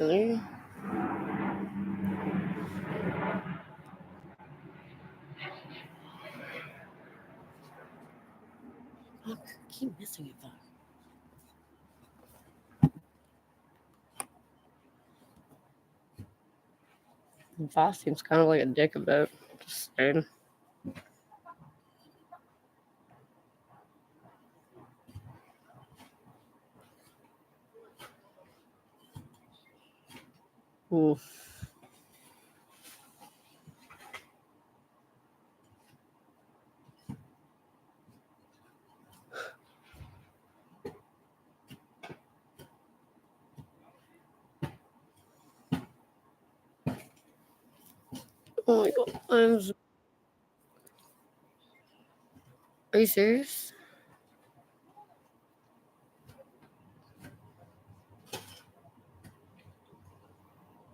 Really? I keep missing it though. Voss seems kind of like a dick about. Just saying. Ooh. Oh my god. Are you serious?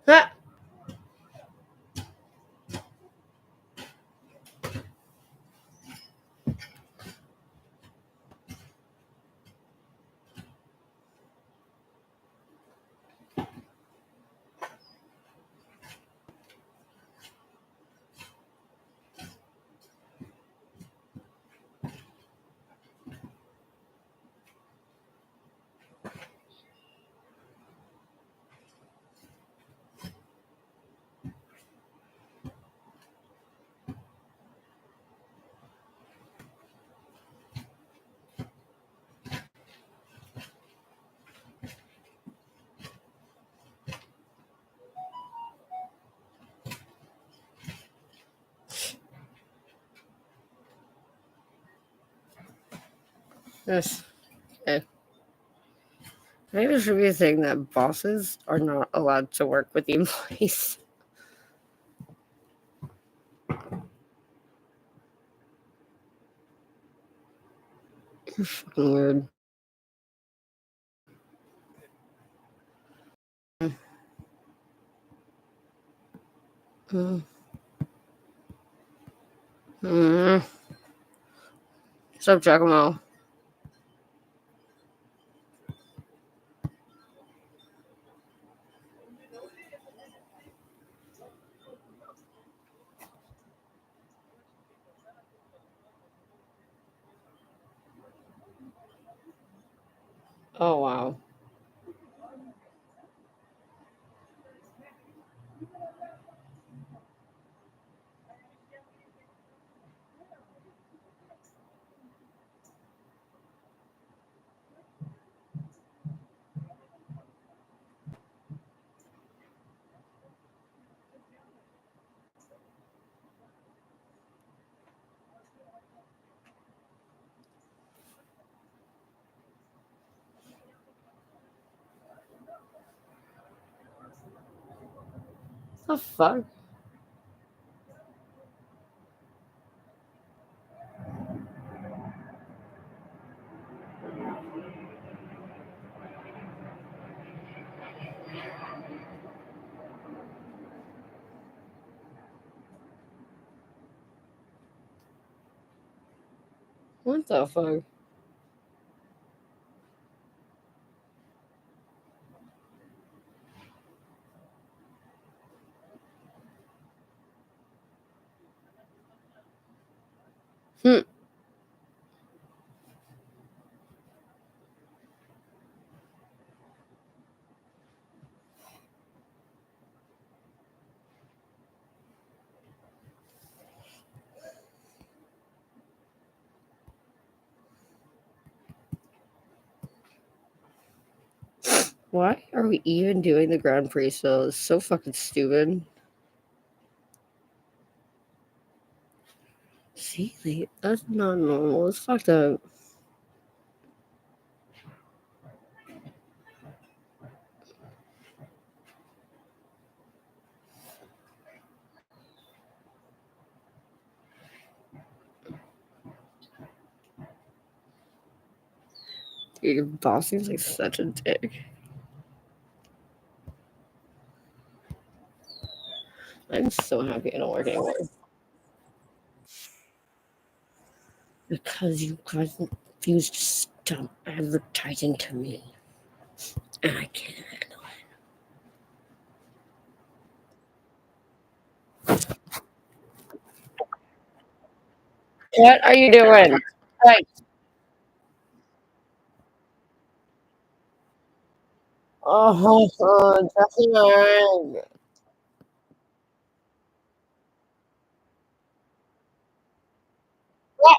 Ha! Yes. Okay. Maybe there should be a thing that bosses are not allowed to work with the employees. You're fucking weird. Mm. Mm. What's up, Giacomo? Oh, wow. The fuck? What the fuck? Hmm. Why are we even doing the Grand Prix still? It's so fucking stupid. See, that's not normal. It's fucked up. Dude, your boss seems like such a dick. I'm so happy I don't work anymore. Because you guys refuse to stop advertising to me. And I can't handle it. What are you doing? Like, definitely. What?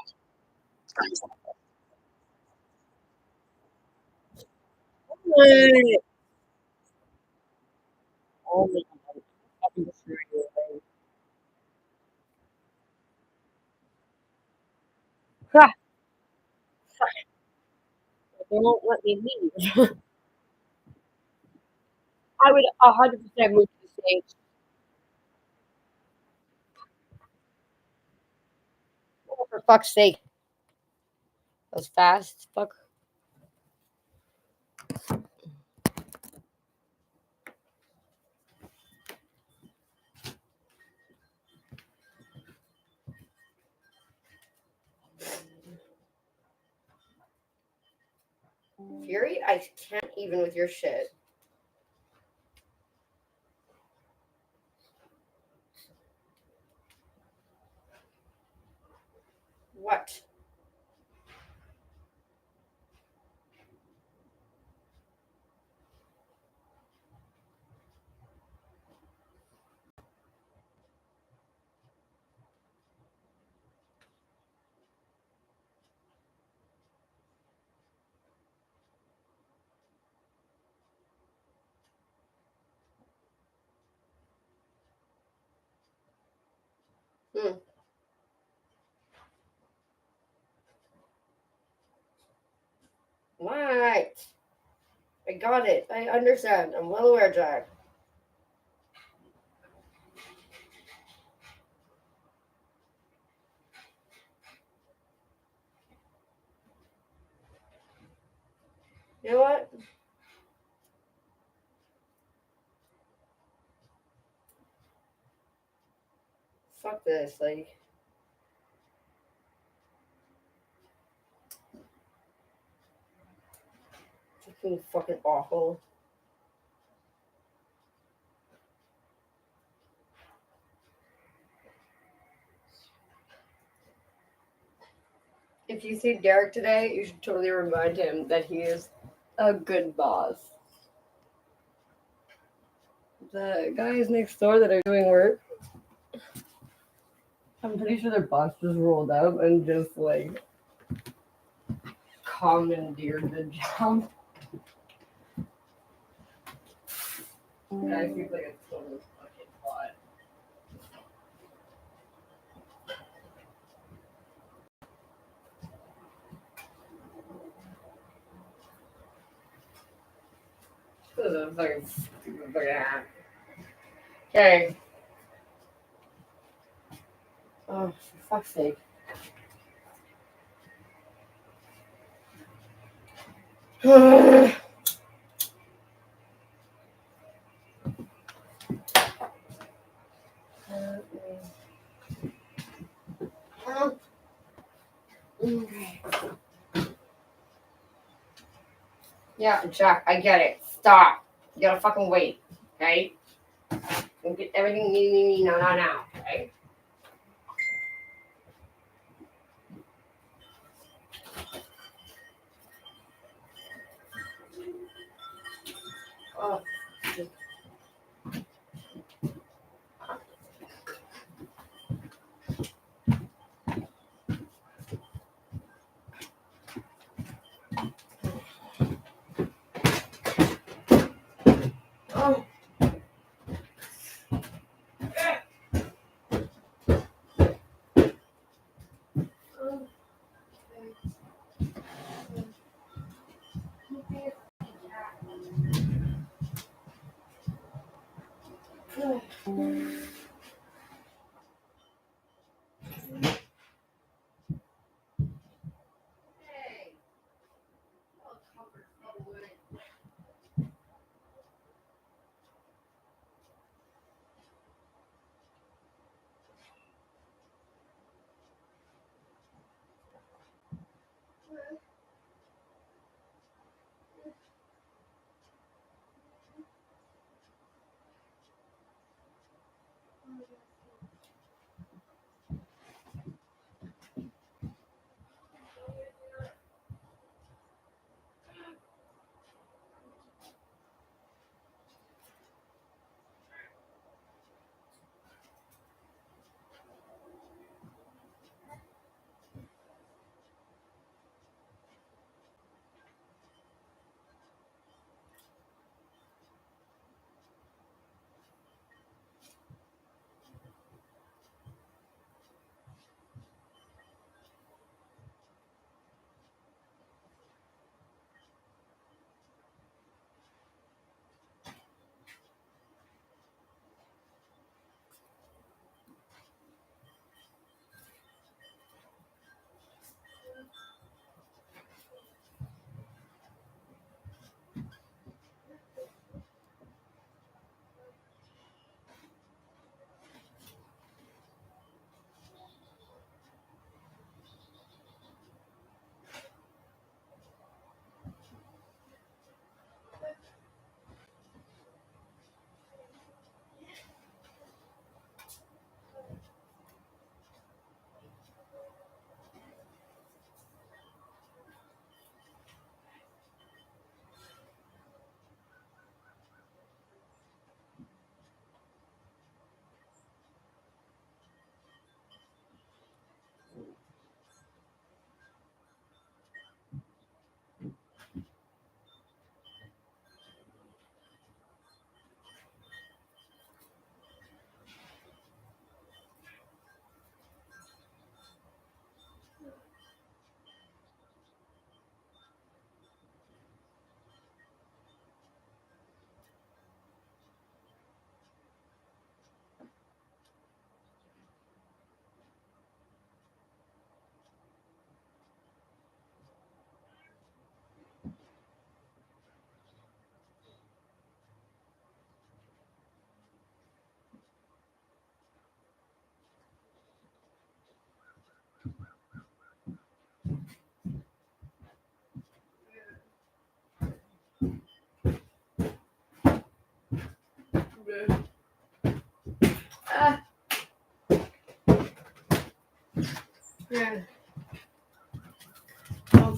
Oh my God. I'm sure you will. Ha! They won't let me leave. I would 100% move to the States. Oh, for fuck's sake. That was fast. Fuck. Fury, I can't even with your shit. What? Hmm. Right. I got it. I understand. I'm well aware, Jack. You know what? Fuck this. Like, fucking awful. If you see Derek today, you should totally remind him that he is a good boss. The guys next door that are doing work, I'm pretty sure their boss just rolled up and just like commandeered the job. Yeah, it seems like it's total fucking plot. This is a fucking stupid fucking hack. Okay. Oh, for fuck's sake. Yeah, Jack, I get it. Stop. You gotta fucking wait, okay? Don't get everything now, okay? Oh, oh.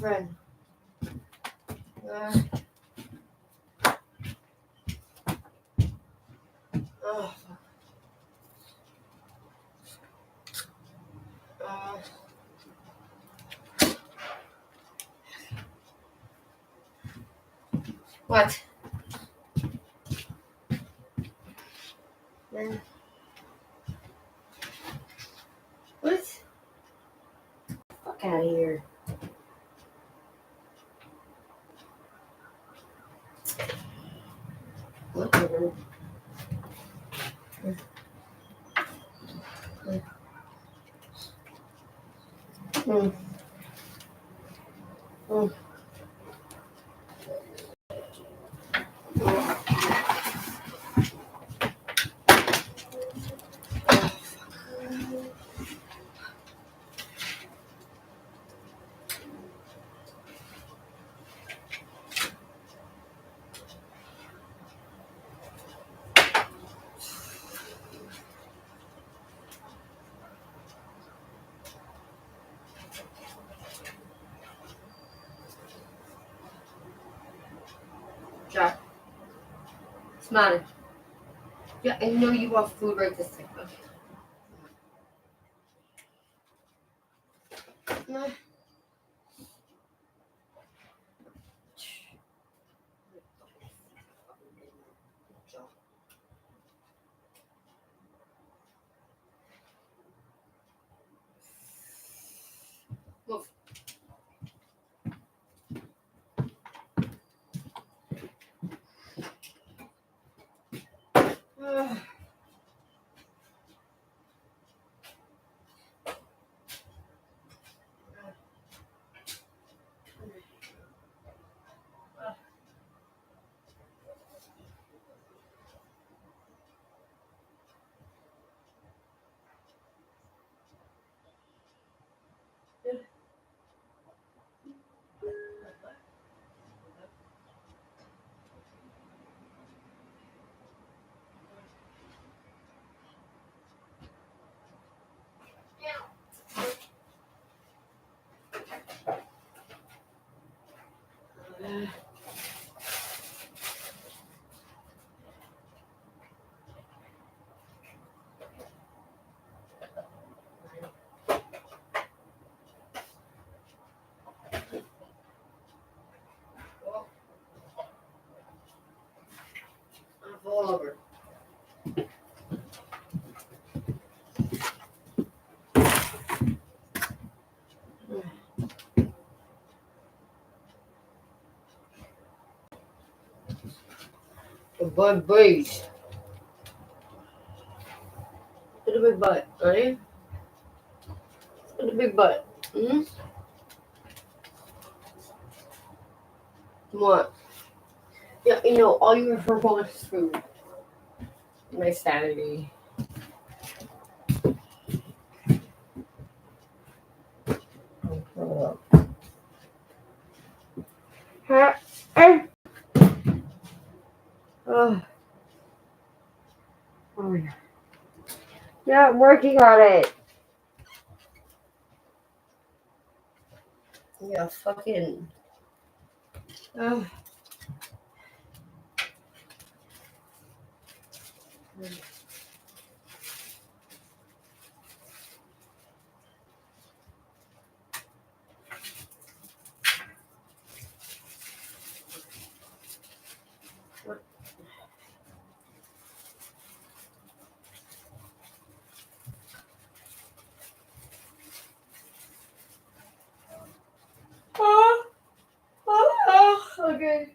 friend. Oh. What? What? Fuck out of here. Whatever. Mm. Mm. Jack. Smile. Yeah, I know you want food right this second. Okay. Move. Fall over. The butt breeze. Look at the big butt, ready? Look at the big butt. Mm-hmm. What? Yeah, you know, all you refer for is food. My sanity. Oh, oh, yeah. Yeah, I'm working on it. Yeah, fucking. Oh. Okay.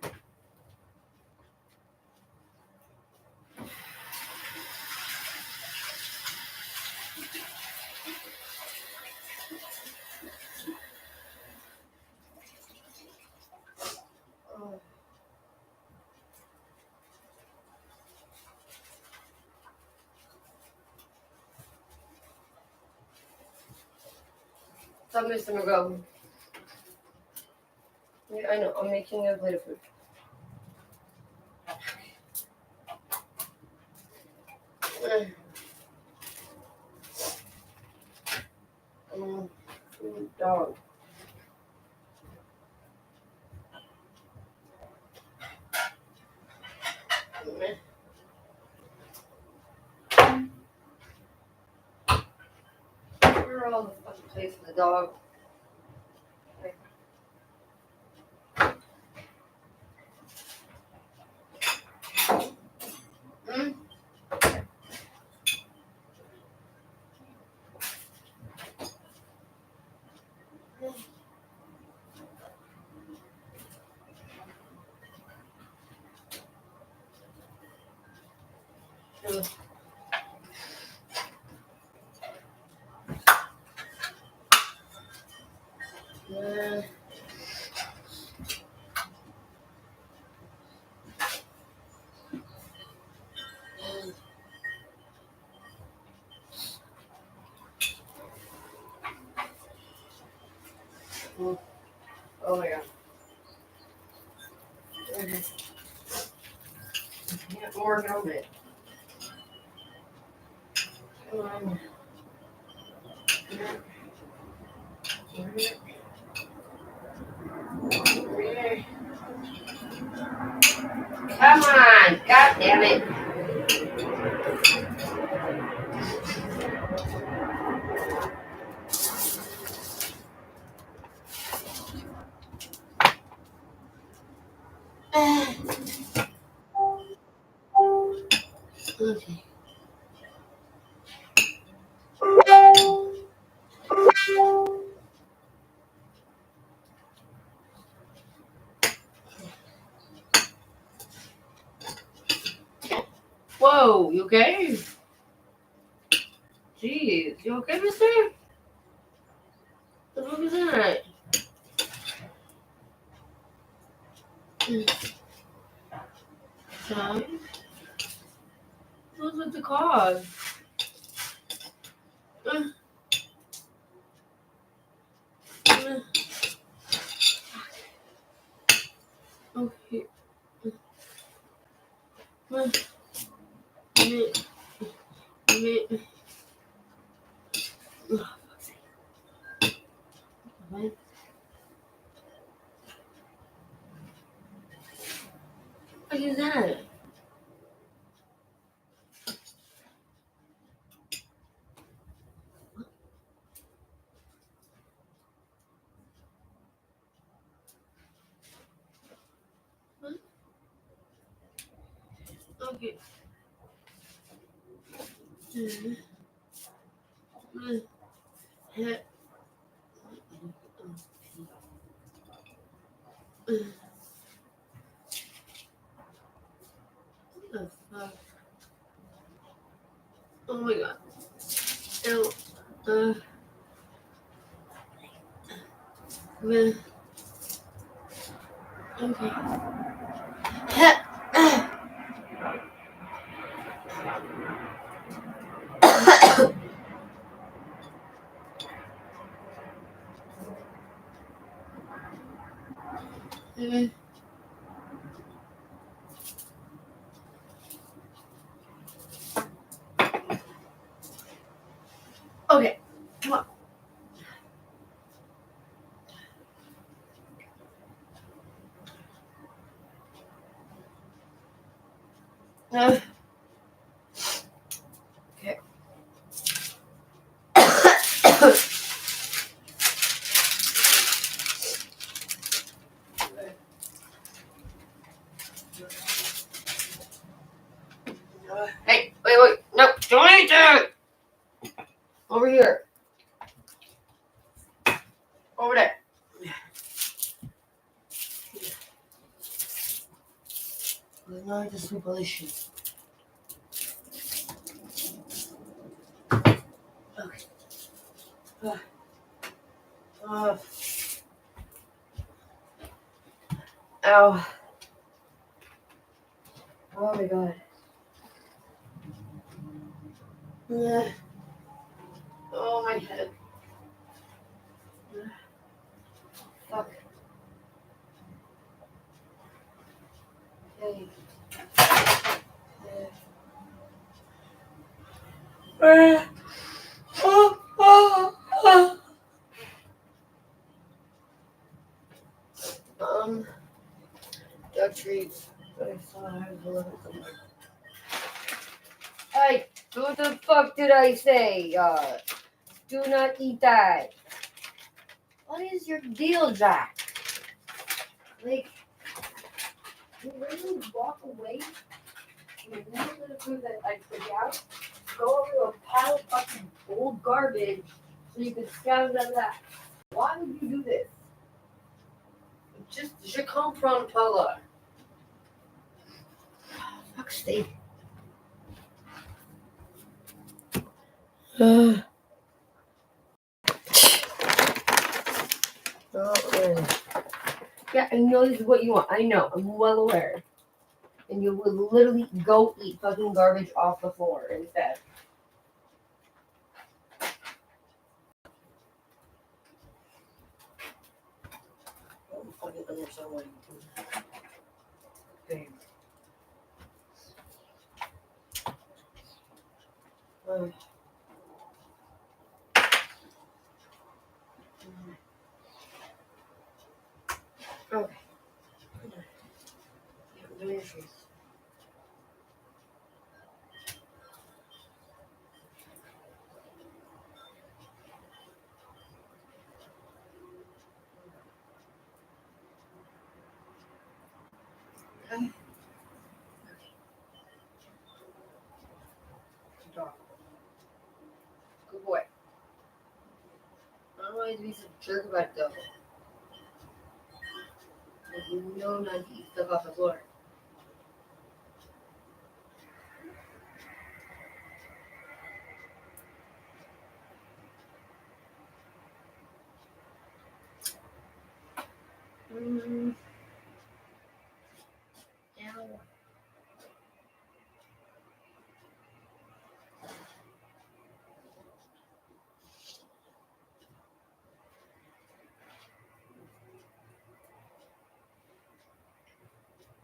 Somebody's gonna go. Yeah, I know. I'm making a plate of food. Food dog. all the fucking place for the dog. Mm. Yeah. Oh my god. Okay. Can't work on it. Come on. Come on. God damn it. Okay. Whoa, you okay? Jeez, you okay, mister? What the fuck is that? Time? What was the cause? Okay. What is that? Okay. What the fuck? Oh my god. Ew. Okay. Okay. Come on. Okay. Hey, wait. No, don't eat that. Over here. Over there. No, это superposition. Okay. Ow. Oh my god. Oh my head. Fuck. Hey. Duck treats. I thought I was a little somewhere. Hey, what the fuck did I say? Do not eat that. What is your deal, Jack? Like, you really walk away from a little bit of food that I put out, go over to a pile of fucking old garbage so you can scout it out of that. Why would you do this? Just, je comprends pas. Fuck's sake. Yeah, I know this is what you want. I know. I'm well aware. And you would literally go eat fucking garbage off the floor instead. I'm fucking understand why you do that. Okay. Okay. Do your face. Okay. Dog. Good boy. I don't want you to be such a jerk about it though. Like, you know not to eat stuff off the floor. Ow.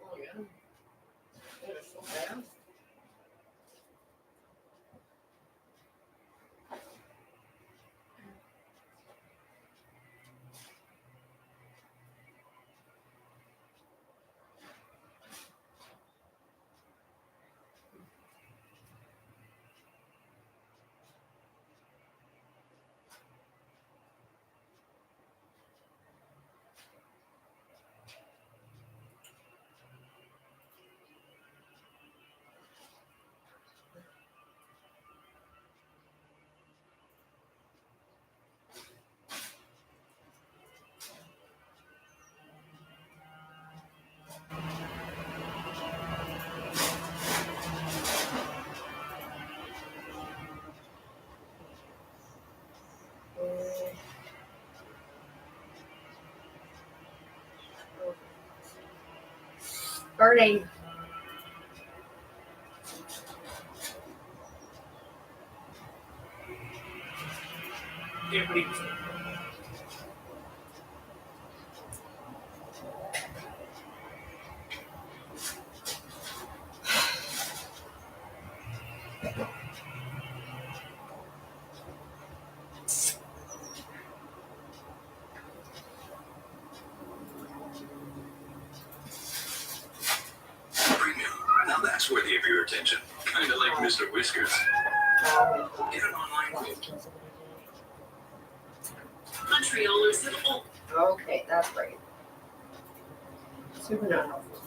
Oh yeah. That is so fast. Birding. Premium. Now that's worthy of your attention. Kind of like Mr. Whiskers. Get an online quote. Montrealers have all. Okay, that's right. Super not helpful.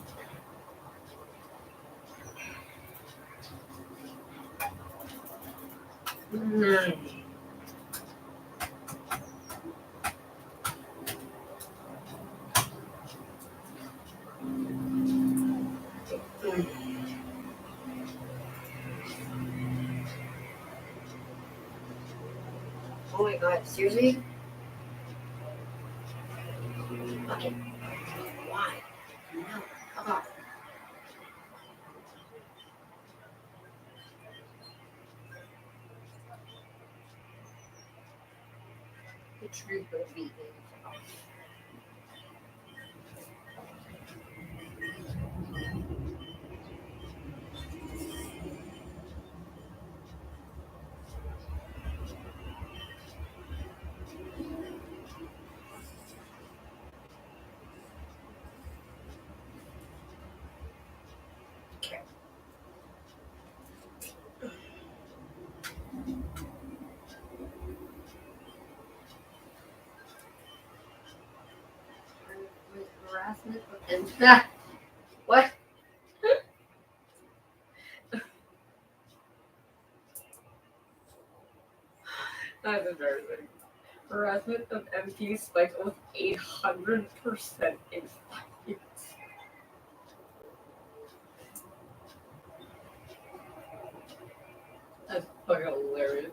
Oh my god, seriously? Okay. Why? No. Come on. The truth will be okay. harassment and what? That's embarrassing. Harassment of MPs spiked almost 800% in 5 years. That's fucking hilarious.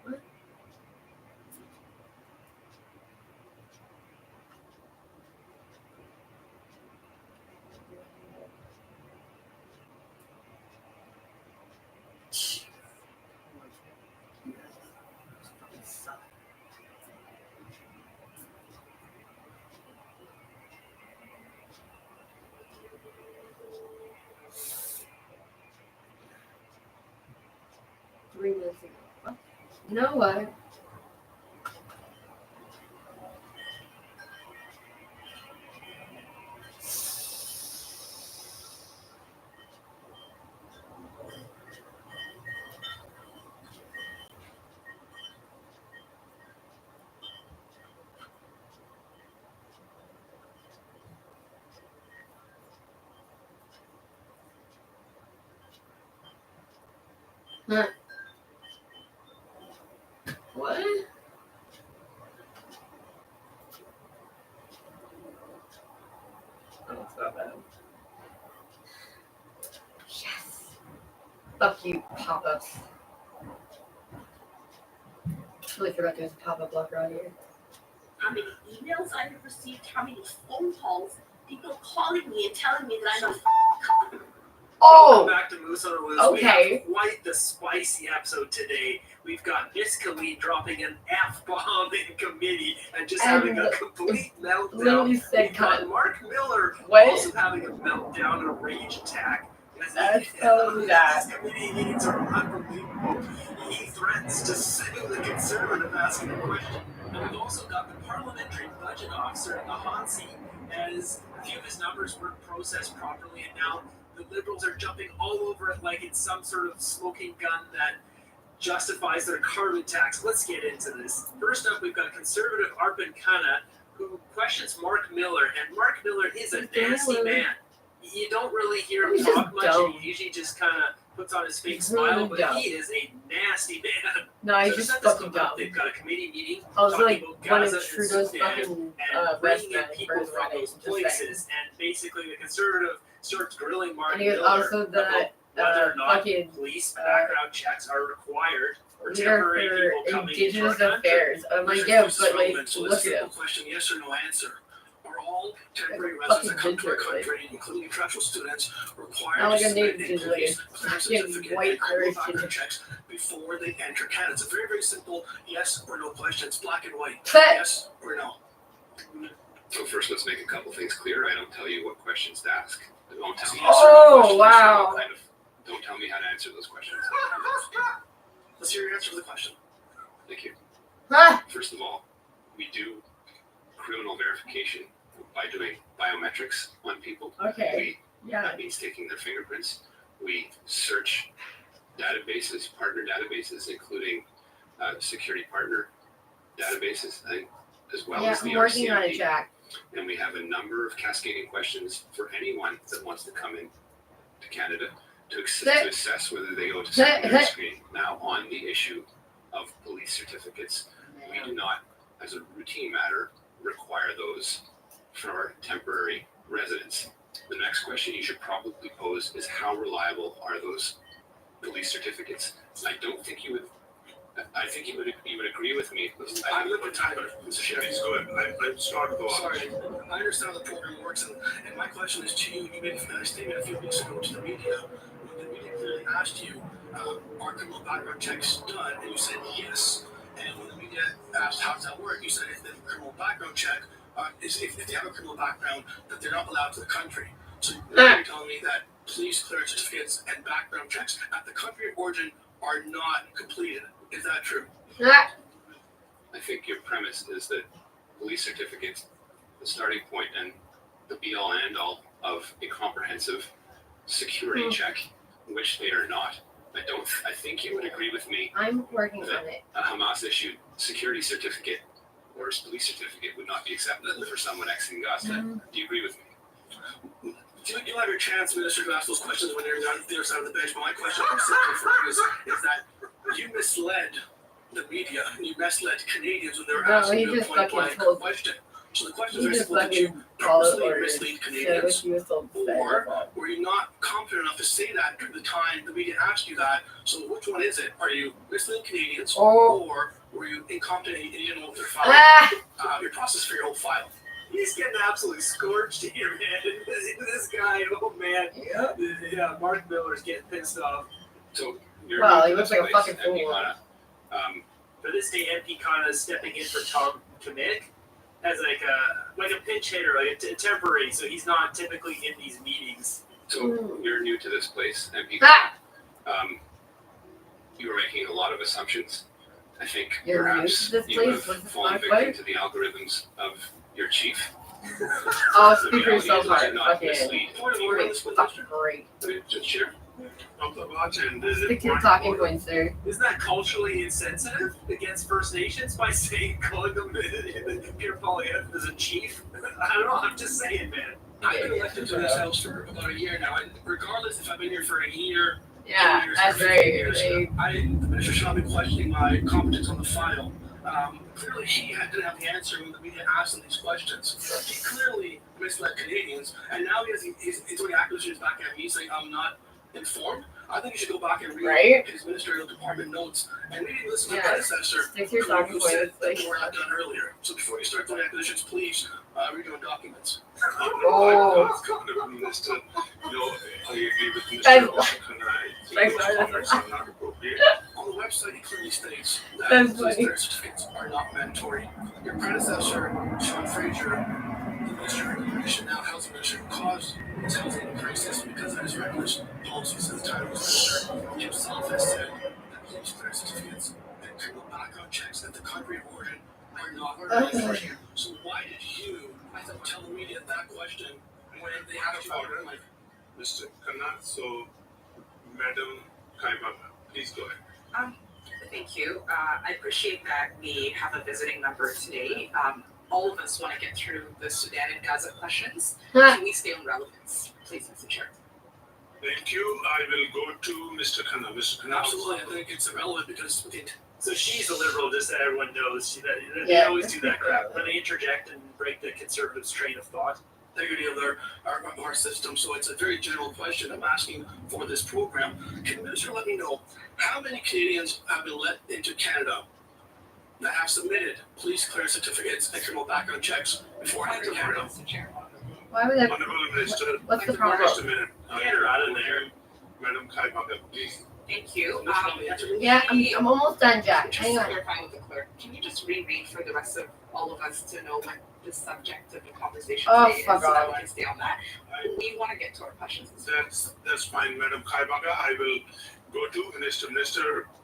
What? Three minutes ago. You know what? Huh. What? Oh, it's not bad. Yes. Fuck you, pop-ups. Totally forgot there's a pop-up blocker out here. How many emails I have received, how many phone calls, people calling me and telling me that I'm a Oh! Welcome back to Moose on the Loose. Okay. We have quite the spicy episode today. We've got Miss Khalid dropping an F-bomb in committee and just having a complete meltdown. Literally said We've got cunt. Mark Miller What? also having a meltdown and a rage attack. That's so bad. These committee meetings are unbelievable. He threatens to sue the Conservative asking a question. And we've also got the parliamentary budget officer in the hot seat as a few of his numbers weren't processed properly, and now the Liberals are jumping all over it like it's some sort of smoking gun that justifies their carbon tax. Let's get into this. First up, we've got Conservative Arpan Khanna, who questions Mark Miller, and Mark Miller is a nasty man. You don't really hear him He's talk just much, dumb. and he usually just kind of puts on his fake He's smile, really but dumb. he is a nasty man. No, he's So just set this fucking clip up. dumb. They've got a committee meeting I was talking like about one of Gaza Trudeau's and fucking and best bringing in friends for people his from wedding. those Just saying. places, and basically the Conservative starts grilling Mark And he was Miller also the about whether or not fucking police background checks are required for temporary leader people for coming into our Indigenous country. Affairs. I'm like, Mr. yeah, Bruce but like, Roman, so look it's at a him. simple question, yes or no answer. Are all temporary Like a residents that fucking come to our ginger, like- country, including international students, required Not like to a submit native a ginger, police like a birth fucking certificate white and criminal Irish background ginger. checks before they enter Canada? It's a very, very simple yes or no question. It's black and white. But Yes or no? So first, let's make a couple things clear. I don't tell you what questions to ask. Don't tell me. Oh, wow. Don't tell me how to answer those questions. Let's hear your answer to the question. Thank you. ah, First of all, we do criminal verification by doing biometrics on people. okay, yeah. That means taking their fingerprints. We search databases, partner databases, including security partner databases, as well Yeah, as the I'm working on it, RCMP. Jack. And we have a number of cascading questions for anyone that wants to come in to Canada to assess whether they go to secondary screening. Now, on the issue of police certificates, we do not, as a routine matter, require those for our temporary residents. The next question you should probably pose is how reliable are those police certificates? I don't think you would. I think you would agree with me. I live with Tyler. He's good. I'm sorry. Sorry. I understand how the program works, and my question is to you. You made a statement a few weeks ago to the media. When the media clearly asked you, are criminal background checks done? And you said yes. And when the media asked how does that work, you said if the criminal background check is if they have a criminal background, that they're not allowed to the country. So you're telling me that police clearance certificates and background checks at the country of origin are not completed. Is that true? Ah, I think your premise is that police certificates, the starting point and the be-all and end-all of a comprehensive security check, which they are not. I think you would agree with me I'm working on it. a Hamas-issued security certificate or police certificate would not be acceptable for someone exiting Augusta. Do you agree with me? You'll have your chance, Minister, to ask those questions when you're on the other side of the bench. But my question specifically for you is that you misled the media and you misled Canadians when they were asking you a point blank question. So the question is very simple: did you purposely mislead Canadians, or were you not confident enough to say that during the time the media asked you that? So which one is it? Are you misleading Canadians, or were you incompetent and you didn't know their file, your process for your whole file? He's getting absolutely scorched here, man. This guy, oh man. Yeah, Mark Miller's getting pissed off. So you're Well, new he to looks this like a place, fucking MP fool. Kana. For this day, MP Kana is stepping in for Tom Kamick as like a pinch hitter, like a temporary, so he's not typically in these meetings. So you're new to this place, MP Ah! Kana. You are making a lot of assumptions. I think You're new perhaps to this you place? have What's this fallen black victim light? to the algorithms of your chief. Oh, The speak for reality yourself, is Mark. I did not Fucking mislead. great. Fucking great. Just share. Stick to your talking points, sir. Isn't that culturally insensitive against First Nations by calling them Peter Polyev as a chief? I don't know, I'm just saying, man. I've been elected to this house for about a year now, and regardless if I've been here for a year, Yeah, 2 years, that's or 15 right. years, the minister should not be questioning my competence on the file. Clearly, he didn't have the answer when the media asked him these questions. He clearly misled Canadians, and now he's doing accusations back at me saying I'm not informed. I think you should go back and read his ministerial department notes and maybe listen to the predecessor Stick to your talking who points. said that they were not done earlier. So before you start doing acquisitions, please read your own documents. Oh. Minister, you know, I agree with Guys, Mr. Kana. I think those comments are not appropriate. On the website, he clearly states that That's police funny. clearance certificates are not mandatory. Your predecessor, Sean Fraser, the Minister of Immigration, now Housing Minister, caused this housing crisis because of his reckless policies at the time he was minister. Himself has said that police clearance certificates and criminal background checks at the country of origin are not mandatory. So why did you tell the media that question when they asked you about it? Like, Mr. Kana, so Madam Kaimaka, please go ahead. Thank you. I appreciate that we have a visiting member today. All of us want to get through the Sudan and Gaza questions. Can we stay on relevance, please, Mr. Chair? Thank you. I will go to Mr. Kana. Mr. Kana. absolutely, I think it's irrelevant because So she's a liberal, just so everyone knows. They Yeah. always do that crap. When they interject and break the conservatives' train of thought. integrity of our system. So it's a very general question I'm asking for this program. Can the minister let me know how many Canadians have been let into Canada that have submitted police clearance certificates and criminal background checks before entering Canada? Mr. Chair. Why would that? Honorable Minister, What's the problem? just a minute. Get her out of there. Madam Kaimaka, please. Thank you. Yeah, I'm almost done, Jack. Just Hang on. clarifying with the clerk, can you just reread for the rest of all of us to know what the subject of the conversation Oh, today is, fuck so that off. we can stay on that? We want to get to our questions. That's fine, Madam Kaimaka. I will go to Minister.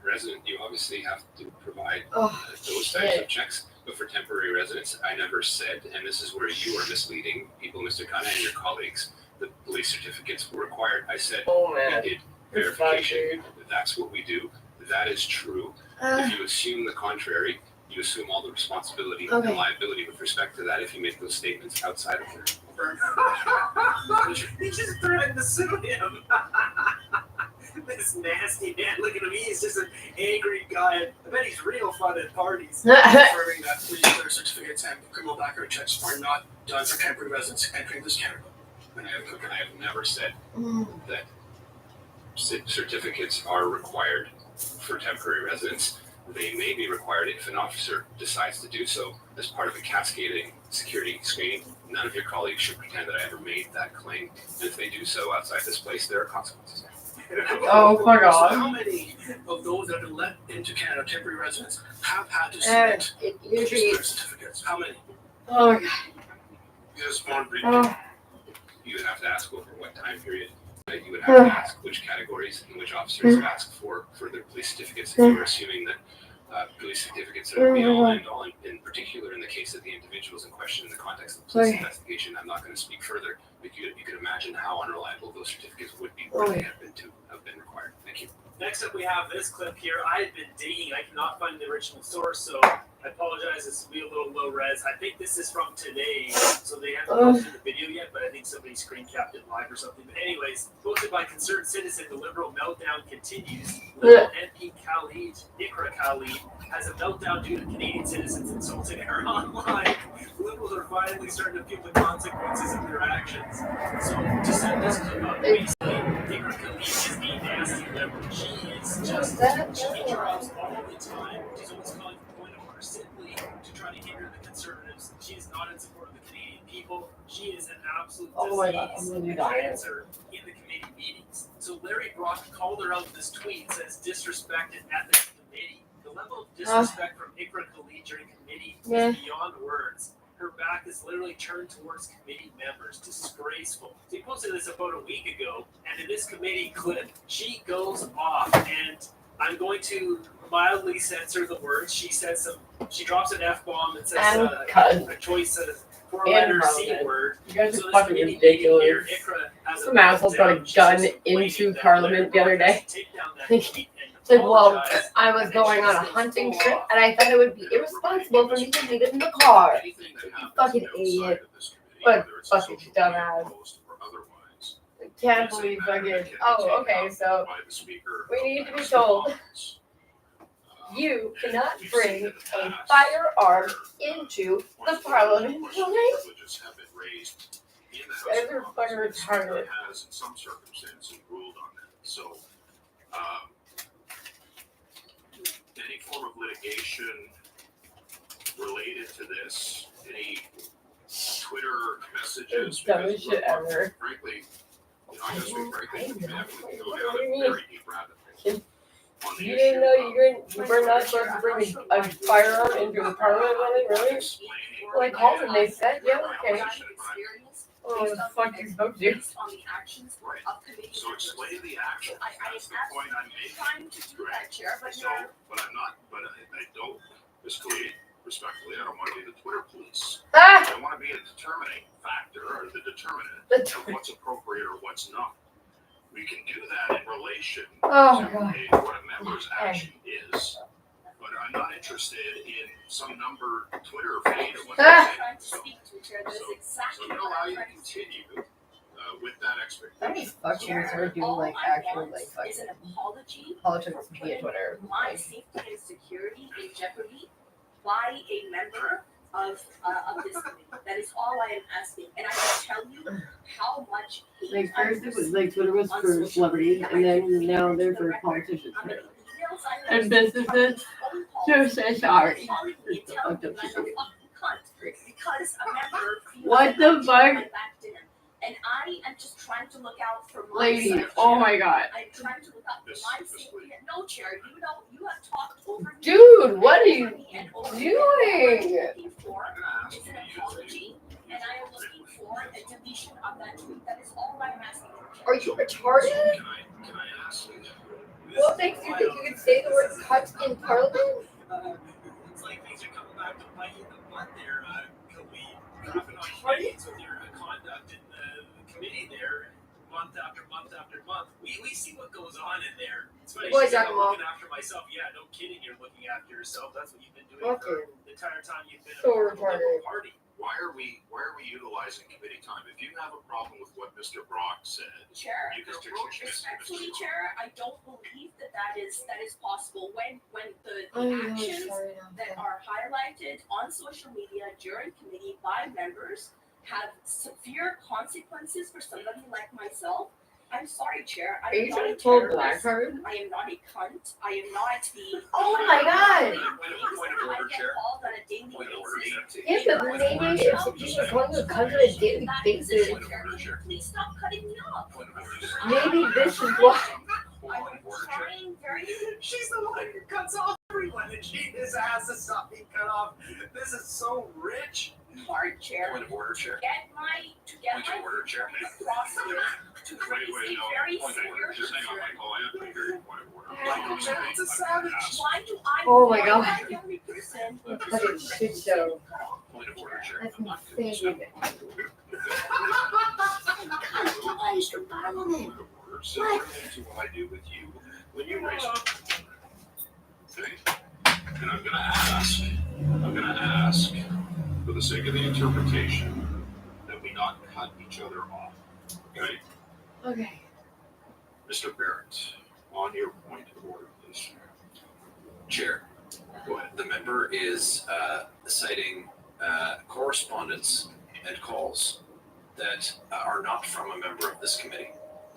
Resident, you obviously have to provide Oh, those types shit. of checks. But for temporary residents, I never said, and this is where you are misleading people, Mr. Kana and your colleagues, the police certificates were required. I said Oh, we man. did You're verification. That's what we do. That is true. Uh, If you assume the contrary, you assume all the responsibility Okay. and liability with respect to that if you make those statements outside of there. He just threatened to sue him. This nasty man. Look at him. He's just an angry guy. I bet he's real fun at parties. Confirming that police clearance certificates and criminal background checks are not done for temporary residents entering this Canada. And I have never said Mm. that certificates are required for temporary residents. They may be required if an officer decides to do so as part of a cascading security screening. None of your colleagues should pretend that I ever made that claim. And if they do so outside this place, there are consequences. Oh, fuck So off. how many of those that have been let into Canada, temporary residents, have had to And submit it police usually. clearance certificates? How many? Oh, my God. Just one brief. Oh. You would have to ask over what time period. You would have to ask which categories and which officers have asked for their police certificates. If you were assuming that police certificates are the all and all, in particular in the case of the individuals in question in the context of the police investigation, I'm not going to speak further. But you could imagine how unreliable those certificates would be were they have been required. Thank you. Next up, we have this clip here. I had been digging. I cannot find the original source, so I apologize. This will be a little low res. I think this is from today, so they haven't posted the video yet, but I think somebody screen capped it live or something. But anyways, posted by Concerned Citizen, the Liberal meltdown continues. Liberal MP Khalid, Ikra Khalid, has a meltdown due to Canadian citizens insulting her online. Liberals are finally starting to feel the consequences of their actions. So, to set this clip up, basically, Ikra Khalid is a nasty liberal. She interrupts all the time. She's always calling for point of order simply to try to hinder the Conservatives. She is not in support of the Canadian people. She is an absolute disease and cancer in the committee meetings. So Larry Brock called her out in this tweet, says disrespect and ethics committee. The level of disrespect from Ikra Khalid during committee is beyond words. Her back is literally turned towards committee members. Disgraceful. He posted this about a week ago, and in this committee clip, she goes off, and I'm going to mildly censor the words. She says she drops an F-bomb and says a choice of four-letter C word. You guys are fucking ridiculous. Some assholes got a gun into Parliament the other day. Like, well, I was going on a hunting trip, and I thought it would be irresponsible for me to leave it in the car. You fucking idiot. What a fucking dumbass. I can't believe fucking... Oh, okay, so we need to be told you cannot bring a firearm into the Parliament building. You guys are fucking retarded. Any form of litigation related to this, any Twitter messages, Dumbest shit ever. frankly, I'm going to speak frankly, we can go down a very deep rabbit hole. You didn't know you were not supposed to bring a firearm into the Parliament building, really? Well, I called and they said, yeah, okay. Oh, what the fuck you supposed to do? So explain the action. That's the point I'm making. Trying to do that, Chair, but So, but I'm not, but I don't, basically, respectfully, I don't want to be the Twitter police. I want to be a determining factor, or the determinant of what's appropriate or what's not. We can do that in relation to what a member's action is, but I'm not interested in some number Twitter feed or whatever. So I'm allow you to continue with that expectation. These fuckers are doing like actual like is an apology politics via Twitter. my safety and security in jeopardy by a member of this committee. That is all I am asking, and I can tell you how much hate Like I first it was like Twitter was for celebrities, and then now they're for politicians. And businesses to say sorry. Because a member What the fuck? And I am just trying to look out for my Lady, safety. oh my god. I'm trying to look out for my safety. No, Chair, you have talked over me. Dude, what are you doing? Is an apology, and I am looking for a deletion of that tweet. That is all I'm asking for. Are you retarded? Can I ask? What makes you think you can say the word cut in Parliament? It's like things are coming back to bite you in the butt there, Khalid. Dropping on Canadians with your conduct in the committee there, month after month after month. We see what goes on in there. It's funny, Boy, she's like, Jack I'm Moore. looking after myself. Yeah, no kidding, you're looking after yourself. That's what you've been doing for the entire time you've been So a part of the retarded. Liberal Party. Why are we utilizing committee time? If you have a problem with what Mr. Brock said, Chair, you can stick to Mr. respectfully, Brock. Chair, I don't believe that is possible when the I'm actions sorry. that are highlighted on social media during committee by members have severe consequences for somebody like myself. I'm sorry, Chair. I Are am you not trying a to pull the terrorist. black card? I am not a cunt. I am not the. Oh my God. Point of order, I get Chair. called on a daily Point of order, basis. Chair. Yeah, but maybe if you're calling you a cunt on a daily basis, Point of order, Chair. Please stop cutting me off. Point of order, Chair. maybe this is why. I'm trying very. She's the one who cuts off everyone, and she just has to stop being cut off. This is so rich. hard, Chair. Point of order, Chair. Get my Point of order, Chair. across here to raise Wait, a no. very Point of order. serious Just hang on, concern. Michael. I have to hear your point of order. Michael, that's a savage. Why do I? Oh my why God. am I the only person who Fucking shit show. Point of order, Chair. That's I'm not insane. Point of order. Similar to what I do with you, When you raise it. Okay. And I'm gonna ask, for the sake of the interpretation, that we not cut each other off. Okay? Okay. Mr. Barrett, on your point of order, please. Chair, go ahead. The member is citing correspondence and calls that are not from a member of this committee,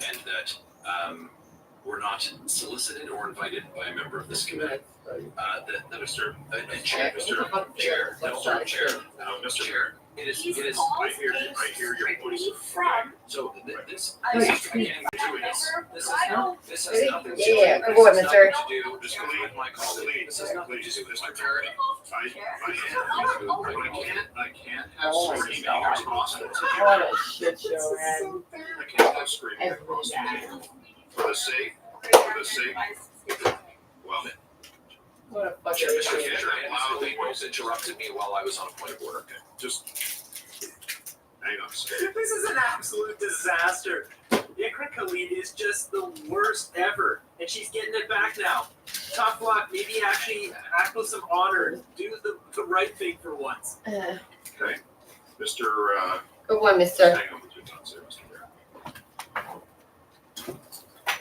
and that were not solicited or invited by a member of this committee. Mr. Chair, Mr. Chair, it is. I hear your voice. From So this a is member this has nothing to do. Yeah, This go on, has Mr. nothing to do with my colleague. This has nothing to do with Mr. Barrett. I can't have screaming across the table. What a shit show, man. I can't have screaming across the table. For the sake, well, What a fucking Chair, Mr. idiot. Chair, loudly both interrupted me while I was on a point of order. Just hang on a second. This is an absolute disaster. Ikra Khalid is just the worst ever, and she's getting it back now. Tough luck. Maybe actually act with some honor. Do the right thing for once. Okay, Mr. Good one, mister. Hang on with your thoughts there, Mr. Barrett.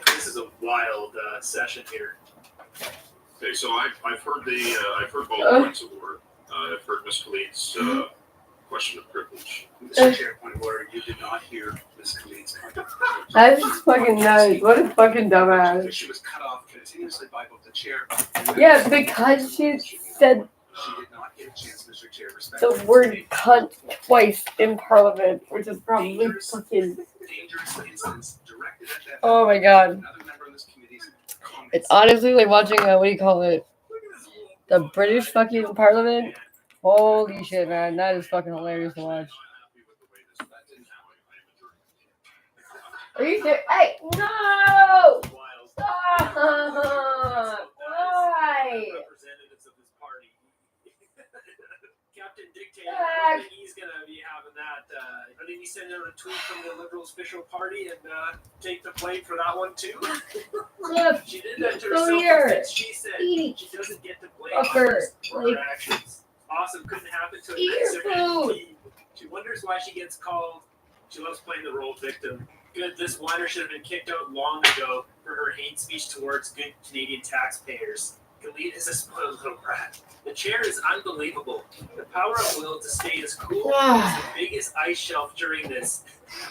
This is a wild session here. Okay, so I've heard both points of order. I've heard Ms. Khalid's question of privilege. Mr. Chair, point of order. You did not hear Ms. Khalid's point of order. That's fucking nice. What a fucking dumbass. She was cut off continuously by both the chair. Yeah, because she said She did not get a chance, Mr. Chair. the word cunt twice in Parliament, which is probably fucking. Dangerous instance directed at that. Oh my god. Another member of this committee's comments. It's honestly like watching, what do you call it? The British fucking Parliament. Holy shit, man. That is fucking hilarious to watch. Are you serious? Hey, no! Wild. Stop! Why? Representatives of this party. Captain Dictator, Ah. I think he's gonna be having that. I think he sent out a tweet from the Liberals official party and take the blame for that one too. Look, She did that to Go herself. here. Because she said Eat. she doesn't get to blame Fucker. others for her Like- actions. Awesome, couldn't happen to a Eat your nicer food. team. She wonders why she gets called. She loves playing the role of victim. Good, this whiner should have been kicked out long ago for her hate speech towards good Canadian taxpayers. Khalid is a spoiled little brat. The chair is unbelievable. The power of will to stay as cool as the biggest ice shelf during this.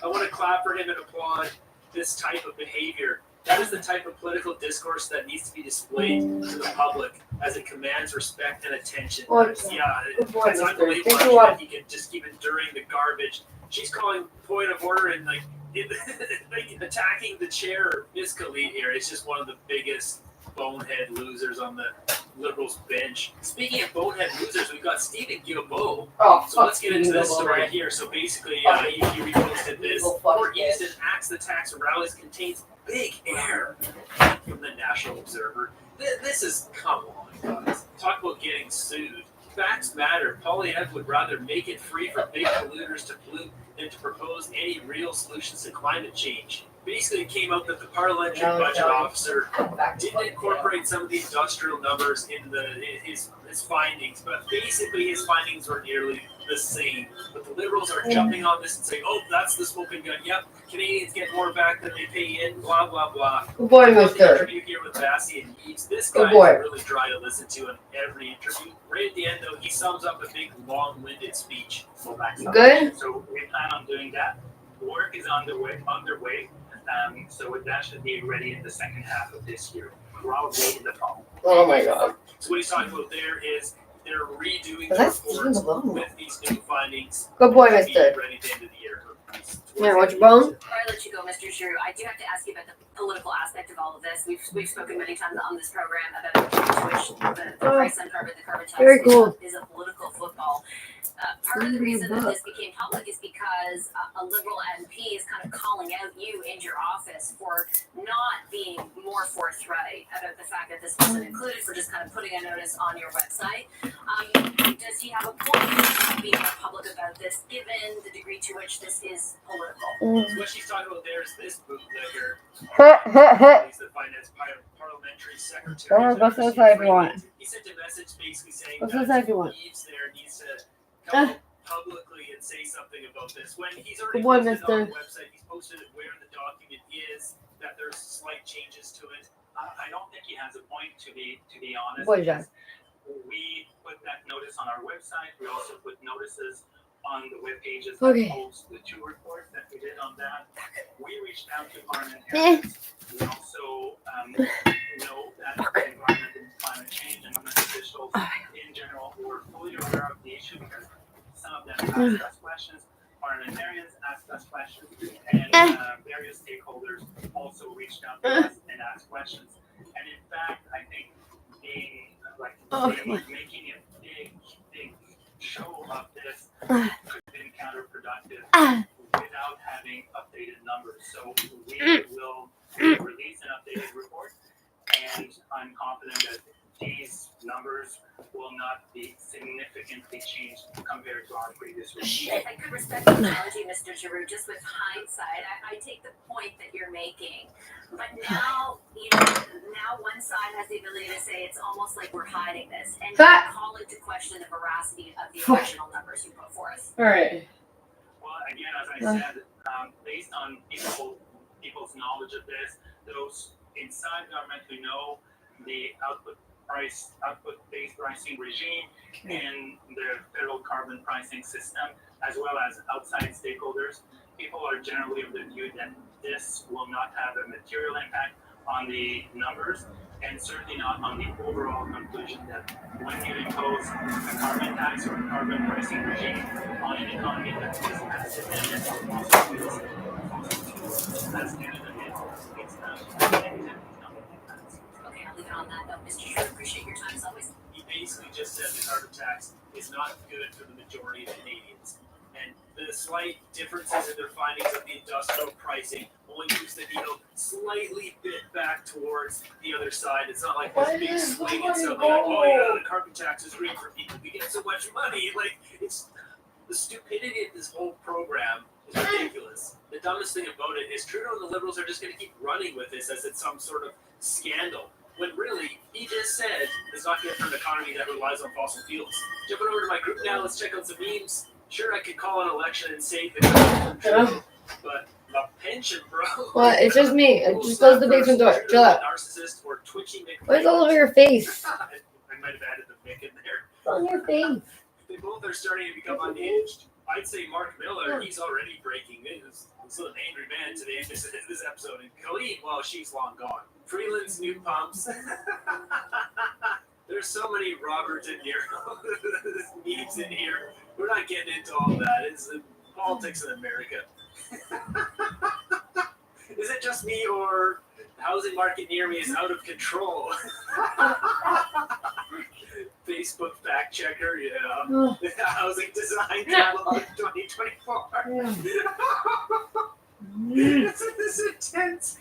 I want to clap for him and applaud this type of behavior. That is the type of political discourse that needs to be displayed to the public as it commands respect and attention. What? Yeah, Good boy, it's mister. unbelievable Thank how you, what? he can just keep enduring the garbage. She's calling point of order and like attacking the chair, Miss Khalid here. It's just one of the biggest bonehead losers on the Liberals bench. Speaking of bonehead losers, we've got Stephen Guilbeault. Oh, So let's get into this story here. So basically, he reposted this. Port Houston Axe the Tax rallies contains big air from the National Observer. This is, come on, guys. Talk about getting sued. Facts matter. Poilievre would rather make it free for big polluters to pollute than to propose any real solutions to climate change. Basically, it came out that the parliamentary budget officer didn't incorporate some of the industrial numbers in his findings, but basically his findings were nearly the same. But the Liberals are jumping on this and saying, "Oh, that's the smoking gun. Yep, Canadians get more back than they pay in." Blah blah blah. Good boy, The mister. interview here with Bassi and Eves. This Good guy boy. is really dry to listen to in every interview. Right at the end, though, he sums up a big, long-winded speech. Good? So we plan on doing that. The work is underway. So that should be ready in the second half of this year, probably in the fall. Oh my god. So what he's talking about there is they're redoing Is the that Stephen reports Guilbeault? with these new findings. Good boy, to be mister. ready at the end of the year. Here, want your bone? Before I let you go, Mr. Shrew, I do have to ask you about the political aspect of all of this. We've spoken many times on this program about the price on carbon, the carbon tax Very cool. is a political football. Part of the reason that this became public is because a Liberal MP is kind of calling out you and your office for not being more forthright about the fact that this wasn't included, for just kind of putting a notice on your website. Does he have a point of being more public about this, given the degree to which this is political? What she's talking about there is this bootlegger. He's the finance parliamentary secretary. Go to the side if you want. He sent a message basically saying Go to the side if you want. Eves there needs to come out publicly and say something about this. When he's already Good one, posted it on mister. the website, he's posted it where the document is, that there's slight changes to it. I don't think he has a point, to be honest. What is that? We put that notice on our website. We also put notices on the web pages Okay. that post the 2 reports that we did on that. We reached out to parliamentarians. We also know that the environment and climate change and government officials in general were fully aware of the issue, because some of them asked us questions, parliamentarians asked us questions, and various stakeholders also reached out to us and asked questions. And in fact, I think being making a big show of this could have been counterproductive without having updated numbers. So we will release an updated report, and I'm confident that these numbers will not be significantly changed compared to our previous report. I could respect the analogy, Mr. Giroux, just with hindsight. I take the point that you're making. But now, now one side has the ability to say it's almost like we're hiding this, and call into question the veracity of the original numbers you put forth. All right. Well, again, as I said, based on people's knowledge of this, those inside government who know the output-based pricing regime and the federal carbon pricing system, as well as outside stakeholders, people are generally of the view that this will not have a material impact on the numbers, and certainly not on the overall conclusion that when you impose a carbon tax or a carbon pricing regime on an economy that is as dependent on fossil fuels as Canada is, it's not negative impacts. Okay, I'll leave it on that note. Mr. Giroux, appreciate your time as always. He basically just said the carbon tax is not good for the majority of Canadians. And the slight differences in their findings of the industrial pricing only moves the needle slightly bit back towards the other side. It's not like this big swing and something like, oh yeah, the carbon tax is great for people. We get so much money. Like, it's the stupidity of this whole program is ridiculous. The dumbest thing about it is Trudeau and the Liberals are just going to keep running with this as it's some sort of scandal. When really, he just said it's not good for an economy that relies on fossil fuels. Jumping over to my group now, let's check out some memes. Sure, I could call an election and save the country from Trudeau, but the pension, bro. What? It's just me. It just close the basement door. Chill out. Narcissist or twitchy What's all over your face? I might have added the Mick in there. It's on your face. They both are starting to become unhinged. I'd say Mark Miller, he's already breaking news. He's an angry man today in this episode. And Colleen, well, she's long gone. Freeland's new pumps. There's so many Robert De Niro memes in here. We're not getting into all that. It's politics in America. Is it just me, or the housing market near me is out of control? Facebook fact checker, yeah. Housing design catalog 2024. Isn't this intense?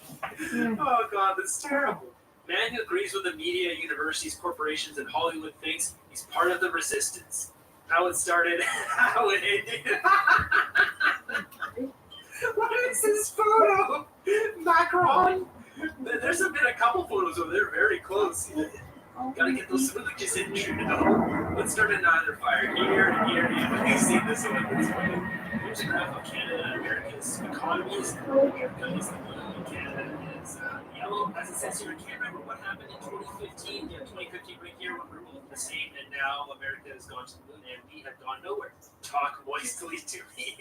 Oh god, that's terrible. Man who agrees with the media, universities, corporations, and Hollywood thinks he's part of the resistance. How it started, how it ended. What is this photo? Macron. There's been a couple photos where they're very close. Gotta get those smooches in, Trudeau. Let's start an either fire here and here. You've seen this one. It's funny. Here's a graph of Canada and America's economies. America is the blue and Canada is yellow. As it says here, I can't remember what happened in 2015. Yeah, 2015 right here when we're both the same, and now America has gone to the moon and we have gone nowhere. Talk moistly to me.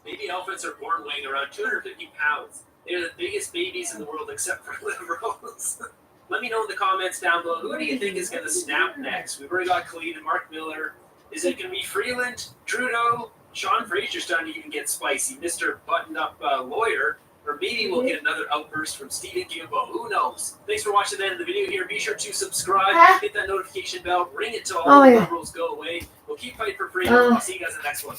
Baby elephants are born weighing around 250 pounds. They're the biggest babies in the world except for Liberals. Let me know in the comments down below, who do you think is going to snap next? We've already got Colleen and Mark Miller. Is it going to be Freeland, Trudeau? Sean Fraser's starting to even get spicy. Mr. Buttoned-up lawyer Or maybe we'll get another outburst from Steven Gilbo. Who knows? Thanks for watching the end of the video here. Be sure to subscribe, hit that notification bell, ring it till all the liberals go away. We'll keep fighting for freedom. I'll see you guys in the next one.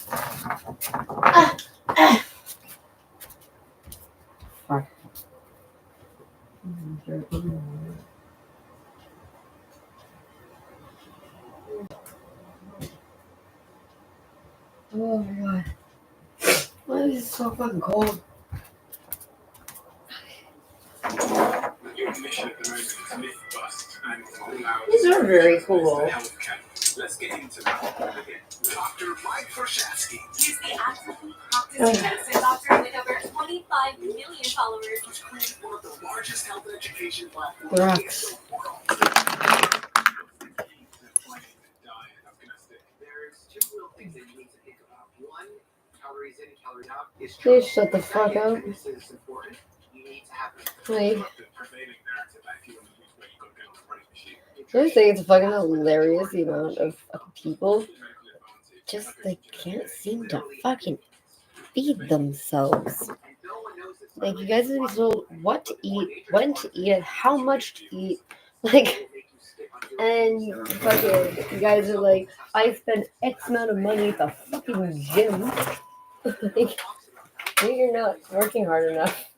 Oh my god. Why is it so fucking cold? Your mission at the moment is myth bust and allow These are very cool. healthcare. Let's get into that again. Dr. Mike Prochaski. He's the absolute practicing medicine doctor with over 25 million followers. Who's created one of the largest health education platforms Brock. in the world. There's two real things that you need to think about. One, calories in, calories out is Please shut the fuck up. This is important. You need to have Like, I just think it's fucking hilarious the amount of people just like can't seem to fucking feed themselves. Like, you guys are told what to eat, when to eat it, how much to eat. Like, and you guys are like, I spend X amount of money at the fucking gym. Like, maybe you're not working hard enough.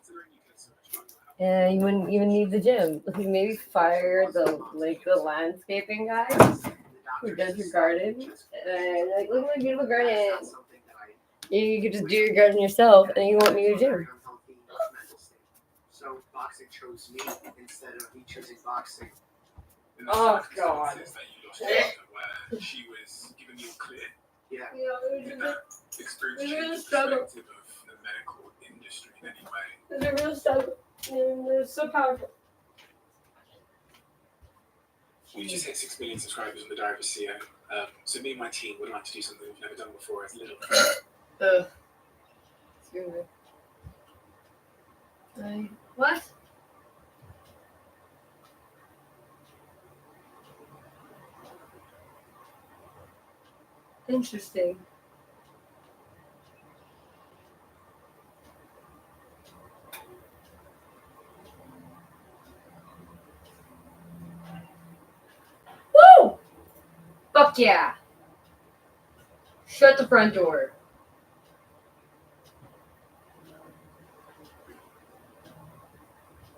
And you wouldn't even need the gym. Maybe fire the landscaping guy who does your garden. And like, look at my beautiful garden. You could just do your garden yourself, and you won't need a gym. So boxing chose me instead of me choosing boxing. Oh god. She was giving you a clear Yeah. experience perspective of the medical industry anyway. It's a real struggle. And it's so powerful. We just hit 6 million subscribers on the Diary of a CEO. So me and my team would like to do something we've never done before as a little. Excuse me. What? Interesting. Woo! Fuck yeah. Shut the front door.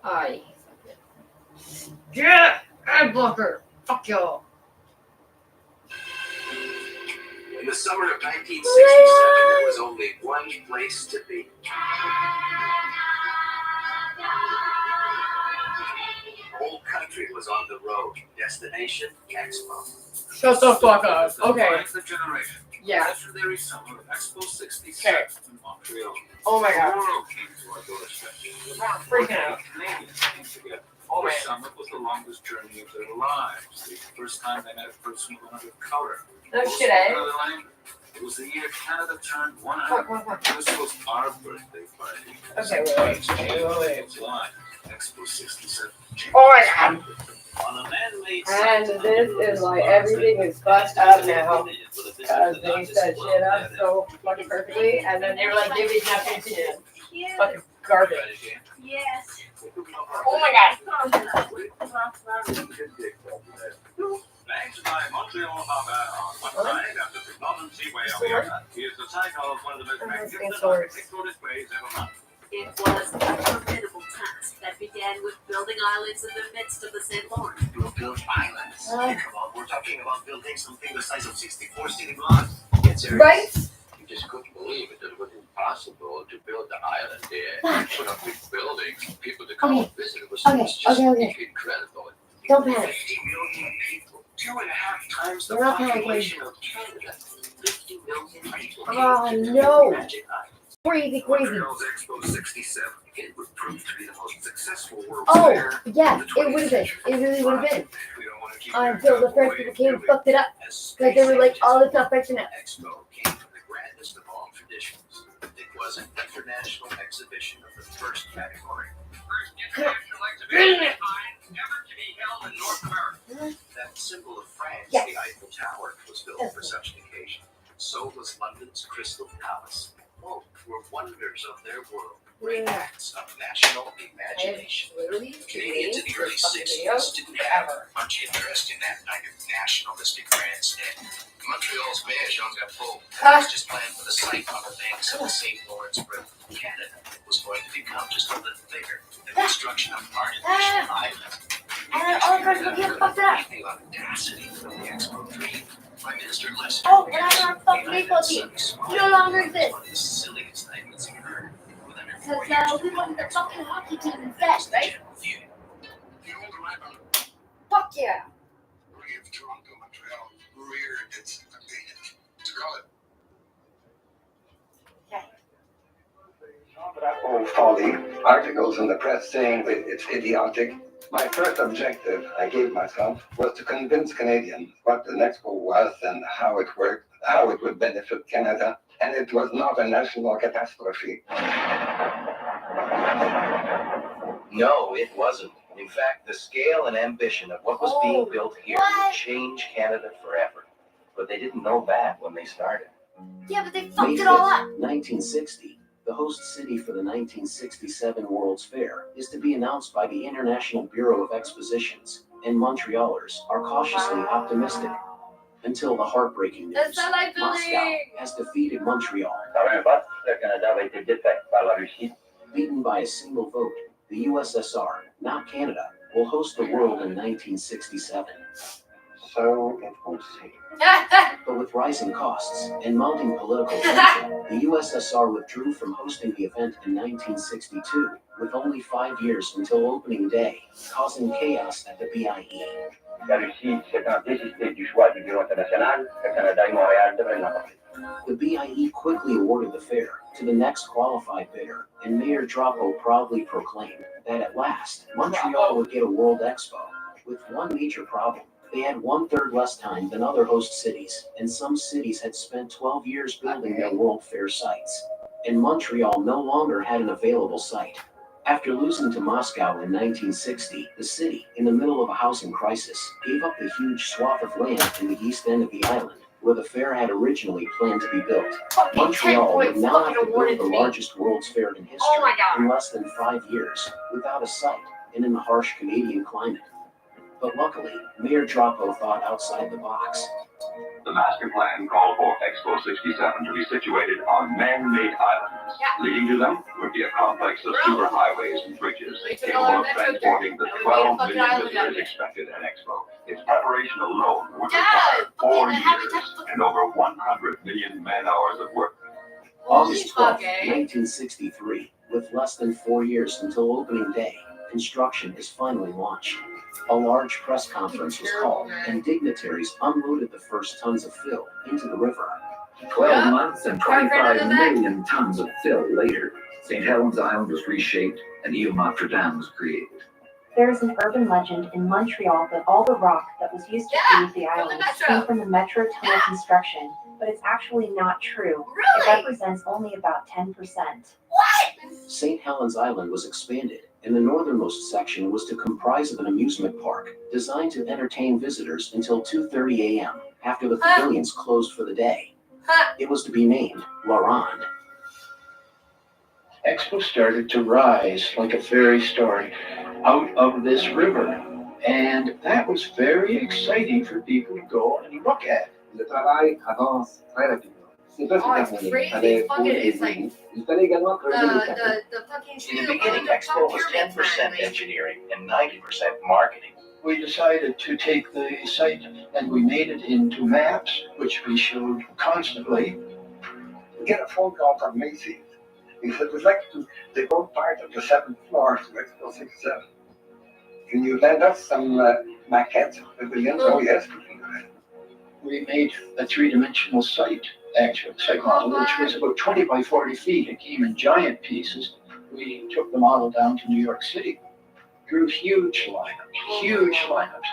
Aye. Yeah! Ad blocker! Fuck y'all. In the summer of 1967, there was only one place to be. The whole country was on the road. Destination, Expo. Shut the fuck up. Okay. The generation. Yeah. Legendary summer of Expo 67 Okay. in Montreal. Oh my The god. world came to our doorstep. I'm freaking out. Canadians came together. Oh This man. summer was the longest journey of their lives. The first time they met a person of another color. No shit, eh? Another language. It was the year Canada turned 100. Fuck, fuck, fuck. This was our birthday party. Okay, wait. July, Expo 67. Oh my god. On a man-made And this is why everything is fucked up now. Because they set shit up so fucking perfectly, and then they were like, give me nothing to do. Cute. Fucking garbage. Yes. Oh my god. Thanks by Montreal Harbor on one side of the Technology Way on the other. Here's the site of one of the most magnificent architectural displays ever mounted. It was a formidable task that began with building islands in the midst of the St. Lawrence. We'll build islands. Come on, we're talking about building something the size of 64 city blocks. It's Right? You just couldn't believe it. It was impossible to build the island there and put up big buildings. People to come and visit. It was just incredible. Don't panic. 50 million people. 2.5 times the We're not panicking. population of Canada. 50 million people. Oh no. Magic Island. Crazy. Montreal's Expo 67. It would prove to be the most successful world Oh, fair yeah, of the it would have been. 20th It really would have been. We don't want to keep Until the French people came and fucked it up. As Like they were like, space all this stuff fixing it. Expo came from the grandest of all traditions. It was an international exhibition of the first category. First international exhibition of its kind ever to be held in North America. That symbol of France, Yes. the Eiffel Tower, was built for such an occasion. So was London's Crystal Palace. Both were wonders of their world. great acts of national imagination. Literally Canadians in the early this fucking video 60s didn't have ever. much interest in that kind of nationalistic grandstand. Montreal's mayor, Jean-Jacques was just planned for the site on the banks of the St. Lawrence River. Canada was going to become just a little bigger. The construction of artificial island. And all the girls look here fucked up. The audacity of the Expo 3. Prime Minister Lester. Oh, and I want a fucking baseball team. No longer exists. One of the silliest things you heard. With under 4 Because years we wanted the fucking hockey team instead, right? You know the right Fuck yeah. Brave Toronto, Montreal, reared its Scarlet. Oh, folly. Articles in the press saying that it's idiotic. My first objective I gave myself was to convince Canadians what the Expo was and how it worked, how it would benefit Canada, and it was not a national catastrophe. No, it wasn't. In fact, the scale and ambition of what was being built here would change Canada forever. But they didn't know that when they started. Yeah, but they fucked it all up. 1960, the host city for the 1967 World's Fair is to be announced by the International Bureau of Expositions, and Montrealers are cautiously optimistic. Until the heartbreaking news, Moscow has defeated Montreal. Beaten by a single vote, the USSR, not Canada, will host the World in 1967. So it will seem. But with rising costs and mounting political tension, the USSR withdrew from hosting the event in 1962, with only 5 years until opening day, causing chaos at the BIE. The BIE quickly awarded the fair to the next qualified bidder, and Mayor Drapeau proudly proclaimed that at last, Montreal would get a World Expo, with one major problem. They had 1/3 less time than other host cities, and some cities had spent 12 years building their World Fair sites. And Montreal no longer had an available site. After losing to Moscow in 1960, the city, in the middle of a housing crisis, gave up the huge swath of land in the east end of the island, where the fair had originally planned to be built. Montreal would now have to build the largest World's Fair in history in less than 5 years, without a site, and in the harsh Canadian climate. But luckily, Mayor Drapeau thought outside the box. The master plan called for Expo 67 to be situated on man-made islands. Leading to them would be a complex of superhighways and bridges capable of transporting the 12 million visitors expected at Expo. Its preparation alone would require 4 years and over 100 million man-hours of work. August 12, 1963, with less than 4 years until opening day, construction is finally launched. A large press conference was called, and dignitaries unloaded the first tons of fill into the river. 12 months and 25 million tons of fill later, St. Helens Island was reshaped and Ile Notre Dame was created. There is an urban legend in Montreal that all the rock that was used to feed the island came from the metro tunnel construction, but it's actually not true. It represents only about 10%. St. Helens Island was expanded, and the northernmost section was to comprise of an amusement park designed to entertain visitors until 2:30 a.m. after the pavilions closed for the day. It was to be named La Ronde. Expo started to rise like a fairy story out of this river, and that was very exciting for people to go and look at. Le travail avance très rapidement. C'est pas it's crazy. Fucking, it's like the fucking In the beginning, Expo was 10% engineering and 90% marketing. We decided to take the site and we made it into maps, which we showed constantly. We get a phone call from Macy's. He said, we'd like to devote part of the 7th floor to Expo 67. Can you lend us some maquettes of pavilions? Oh, yes, we can do that. We made a 3-dimensional site, actually, site model, which was about 20 by 40 feet. It came in giant pieces. We took the model down to New York City. Drew huge lineups.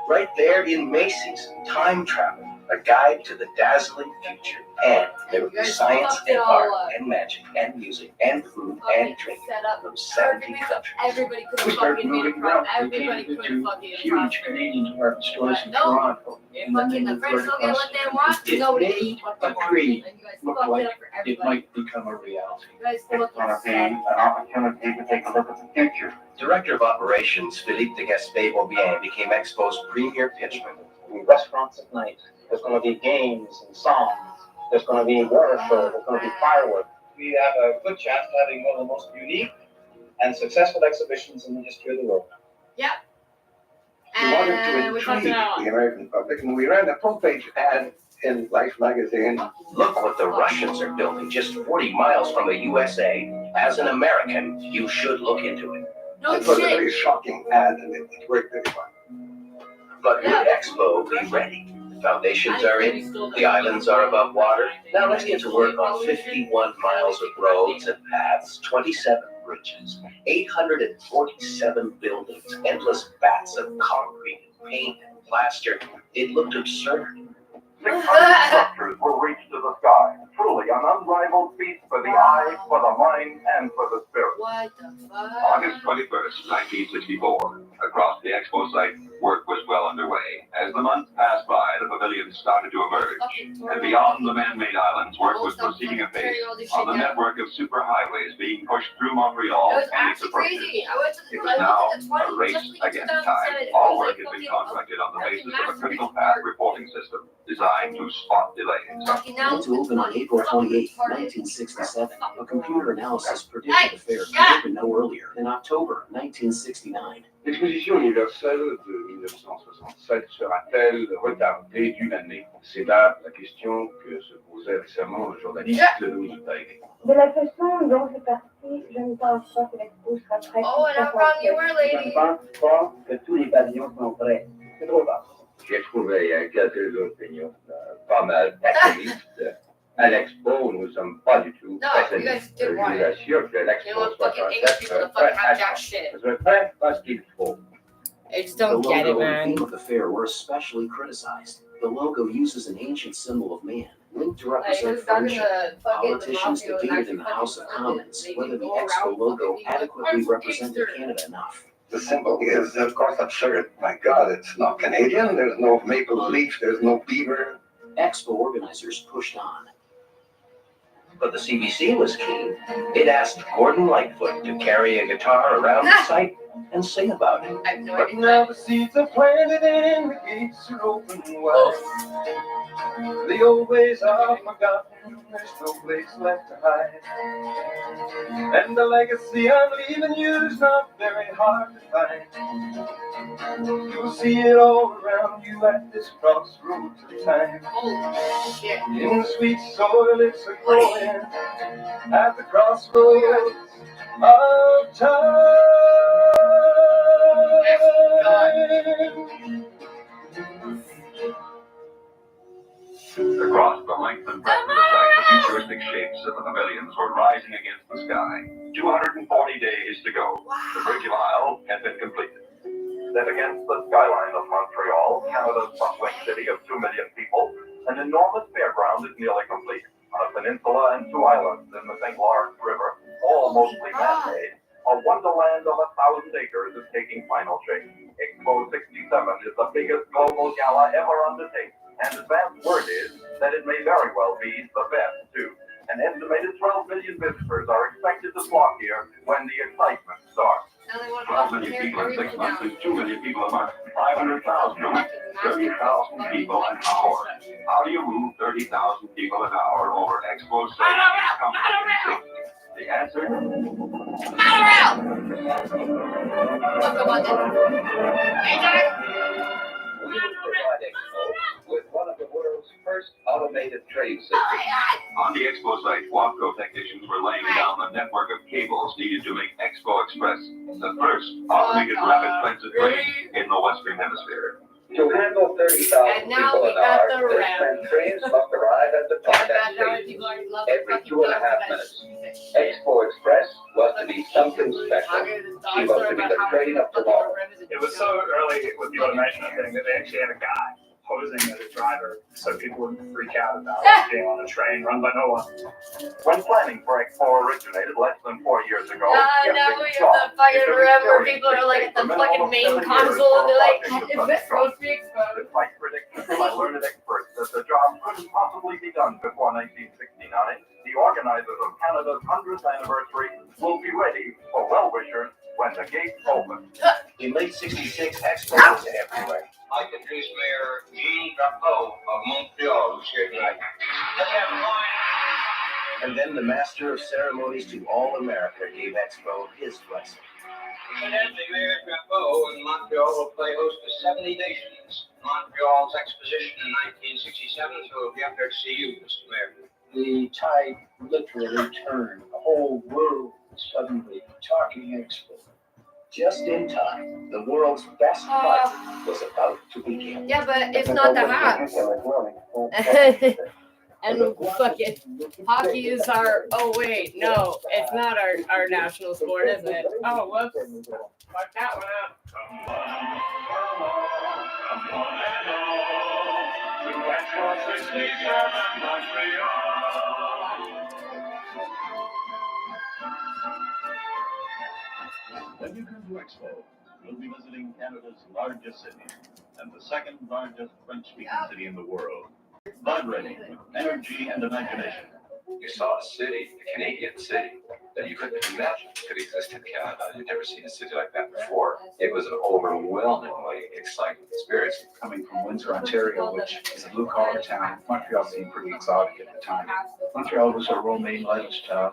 Right there in Macy's, time travel. a guide to the dazzling future. And there would be science and art and magic and music and food and drink from 70 countries. Everybody could We have started fucking made a moving pro. around. We Everybody came could to have fucking huge Canadian department stores in No. Toronto. If And then fucking they the French moved don't get across what the they country. want, It nobody made gets what they a want. dream And you guys look fucked like it up for it everybody. might become a reality. You guys It's going to fucking be an opportunity to take a look at the future. Director of Operations, Philippe de Gaspé-Beaubien, became Expo's premier pitchman. Restaurants at night. There's going to be games and songs. There's going to be water shows. There's going to be fireworks. We have a good chance of having one of the most unique and successful exhibitions in the history of the world. Yep. We wanted to And we fucked intrigue it out. the American public, and we ran a full-page ad in Life magazine. Look what the Russians are building just 40 miles from the USA. As an American, you should look into it. No It was a shit. very shocking ad, and it worked very well. But would Expo be ready? The foundations are in, the islands are above water. Now let's get to work on 51 miles of roads and paths, 27 bridges, 847 buildings, endless vats of concrete, paint, and plaster. It looked absurd. 600 structures were reached to the sky. Truly an unrivaled feat for the eye, for the mind, and for the spirit. What the fuck? August 21st, 1964. Across the expo site, work was well underway. As the months passed by, the pavilions started to emerge. And beyond the man-made islands, work was proceeding apace on the network of superhighways being pushed through Montreal It was and its actually approaches. crazy. I went to It was now a race just like against 2007. time. It All was work like had been fucking contracted on the basis of a massive critical path reporting system designed to spot delays. fucking now. Meant to open on April 28, 1967, a computer analysis predicted the fair could open no earlier than October 1969. L'exposition universelle de 1967 sera-t-elle retardée d'une année? C'est là la question que se posait récemment le journaliste Louis Taïré. De la façon dont c'est parti, je ne pense pas que l'expo sera prête. Oh, and how wrong you were, Je lady. ne pense pas que tous les pavillons sont prêts. C'est trop tard. J'ai trouvé quelques opinions pas mal pessimistes. À l'expo, nous ne sommes pas du tout No, you guys pessimistes. did Je right. vous assure que You l'expo want sera fucking English people to fucking have jack shit. Je ferai pas ce qu'il faut. I just The don't get it, logo and man. theme of the fair were especially criticized. The logo uses an ancient symbol of man, linked to Like, represent who's talking friendship. to fucking Politicians Mafia and debated actually in the House of fucking Commons they whether can the go Expo around logo fucking people adequately like, "I'm from represented Kingston." Canada enough. The symbol is, of course, absurd. My God, it's not Canadian. There's no maple leaf. There's no beaver. Expo organizers pushed on. But the CBC was keen. It asked Gordon Lightfoot to carry a guitar around the site and sing about it. I have no But idea. now the seeds are planted and the gates are open wide. The old ways are forgotten, there's no place left to hide. And the legacy I'm leaving you is not very hard to find. You'll see it all around you at this crossroads of time. Holy shit. In the sweet soil it's a growing at the crossroads of time. Across the length and breadth of the site, the futuristic shapes of the pavilions were rising against the sky. 240 days to go. The Bridge of Isle had been completed. Then against the skyline of Montreal, Canada's bustling city of 2 million people, an enormous fairground is nearly complete. On a peninsula and 2 islands in the St. Lawrence River, all mostly man-made, a wonderland of 1,000 acres is taking final shape. Expo 67 is the biggest global gala ever undertaken, and advance word is that it may very well be the best, too. An estimated 12 million visitors are expected to flock here when the excitement starts. 12 million people in 6 months is 2 million people a month, 500,000 a week, 30,000 people an hour. How do you move 30,000 people an hour over Expo 6? The answer? We will provide Expo with one of the world's first automated train systems. On the Expo site, WAPCO technicians were laying down the network of cables needed to make Expo Express the first automated rapid transit train in the Western Hemisphere. To handle 30,000 people an hour, this train trains must arrive at the contact station every 2.5 minutes. Expo Express was to be something special. She was to be the train of tomorrow. It was so early with the automation thing that they actually had a guy posing as a driver so people wouldn't freak out about it being on a train run by no one. When planning for Expo originated less than 4 years ago, Now we have the fucking room where people are like at the fucking main console and they're like, is this supposed to be exposed? Despite predictions by learned experts that the job couldn't possibly be done before 1969, the organizers of Canada's 100th anniversary will be ready for well-wishers when the gates open. In late '66, Expo was everywhere. I introduce Mayor Jean Drapeau of Montreal, who's here tonight. And then the master of ceremonies to all America gave Expo his blessing. Incidentally, Mayor Drapeau in Montreal will play host to 70 nations. Montreal's exposition in 1967, so we'll be up there to see you, Mr. Mayor. The tide literally turned. The whole world was suddenly talking Expo. Just in time, the world's best party was about to begin. Yeah, but it's not the Habs. And fucking hockey is our, oh wait, no, it's not our national sport, is it? Oh, whoops. Fuck that one up. When you come to Expo, you'll be visiting Canada's largest city and the second largest French-speaking city in the world. Vibrating with energy and imagination. You saw a city, a Canadian city, that you couldn't imagine could exist in Canada. You'd never seen a city like that before. It was an overwhelmingly exciting experience. Coming from Windsor, Ontario, which is a blue-collar town, Montreal seemed pretty exotic at the time. Montreal was a romaine lettuce town,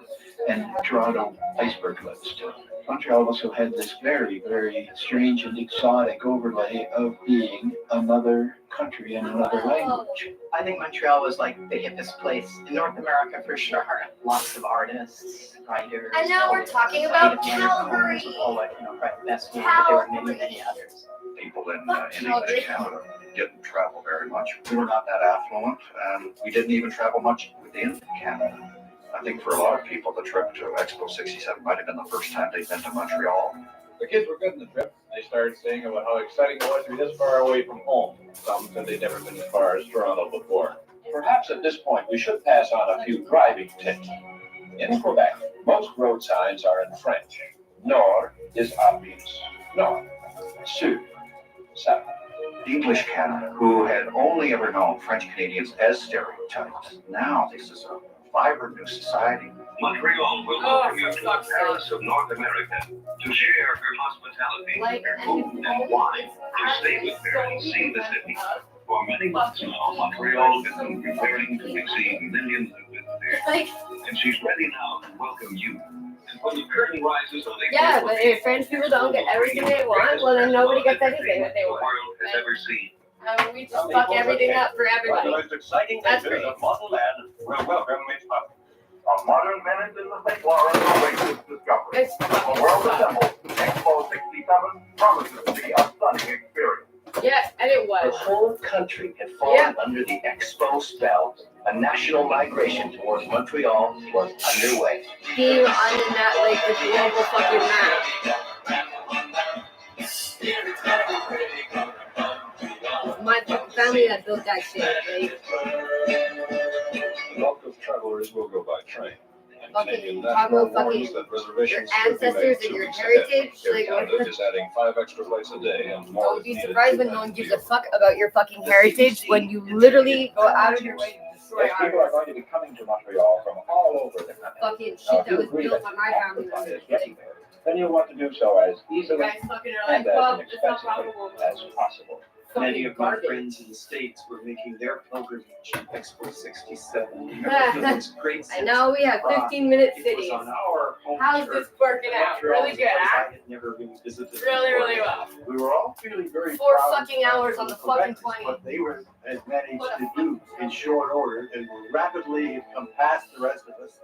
and Toronto iceberg lettuce town. Montreal also had this very, very strange and exotic overlay of being another country and another language. I think Montreal was like the hippest place in North America for sure. Lots of artists, writers. And now we're talking about Calgary. Oh, like, probably the best one, but there were many, many others. People in English Canada didn't travel very much. We were not that affluent, and we didn't even travel much within Canada. I think for a lot of people, the trip to Expo 67 might have been the first time they'd been to Montreal. The kids were good in the trip. They started saying about how exciting it was to be this far away from home. Some said they'd never been as far as Toronto before. Perhaps at this point we should pass on a few driving tips. In Quebec, most road signs are in French. Nord is obvious. North, Sud, South. English Canada, who had only ever known French Canadians as stereotypes, now this is a vibrant new society. Montreal will welcome you to the Paris of North America to share her hospitality, her food and wine, to stay with her and see the city. For many months now, Montreal has been preparing to receive millions of visitors, and she's ready now to welcome you. And when the curtain rises on April Yeah, but if French people don't get everything they want, well then nobody gets anything that they want. the world has ever seen. We just fuck everything up for everybody. The most exciting That's nature great. of modern land will welcome Mitch Hunt. A modern menace in the St. Lawrence awaits its discovery. It's A world assembled, Expo 67 promises to be a stunning experience. Yeah, and it The was. whole country had fallen under the Expo spell. A national migration towards Montreal was underway. Being on the net, like the global fucking map. My family that built that shit. Like, Bulk of travelers will go by train. And fucking Canadian talk National about fucking warns that reservations your could be ancestors made and your 2 weeks ahead. heritage. Air Like, Canada is adding 5 extra flights a day and more. don't be surprised when no one gives a fuck about your fucking heritage when you literally go out of your way to destroy Yes, people are ours. going to be coming to Montreal from all over the country. Fucking Now, shit if that you was agree built that by my family Montreal members. is getting there, then you'll want to do so as You easily guys fucking are and like, well, as it's not inexpensively probable. as possible. Many of my garbage. friends in the States were making their pilgrimage to Expo 67. It was great. I know we have 15-minute It was cities. on our home How's turf. this working out? Montreal Really was good, a place huh? I had never really visited Really, before. really well. We were all feeling very 4 proud fucking hours on the of fucking Quebec, 20. what they were had managed to do in short order and were rapidly come past the rest of us.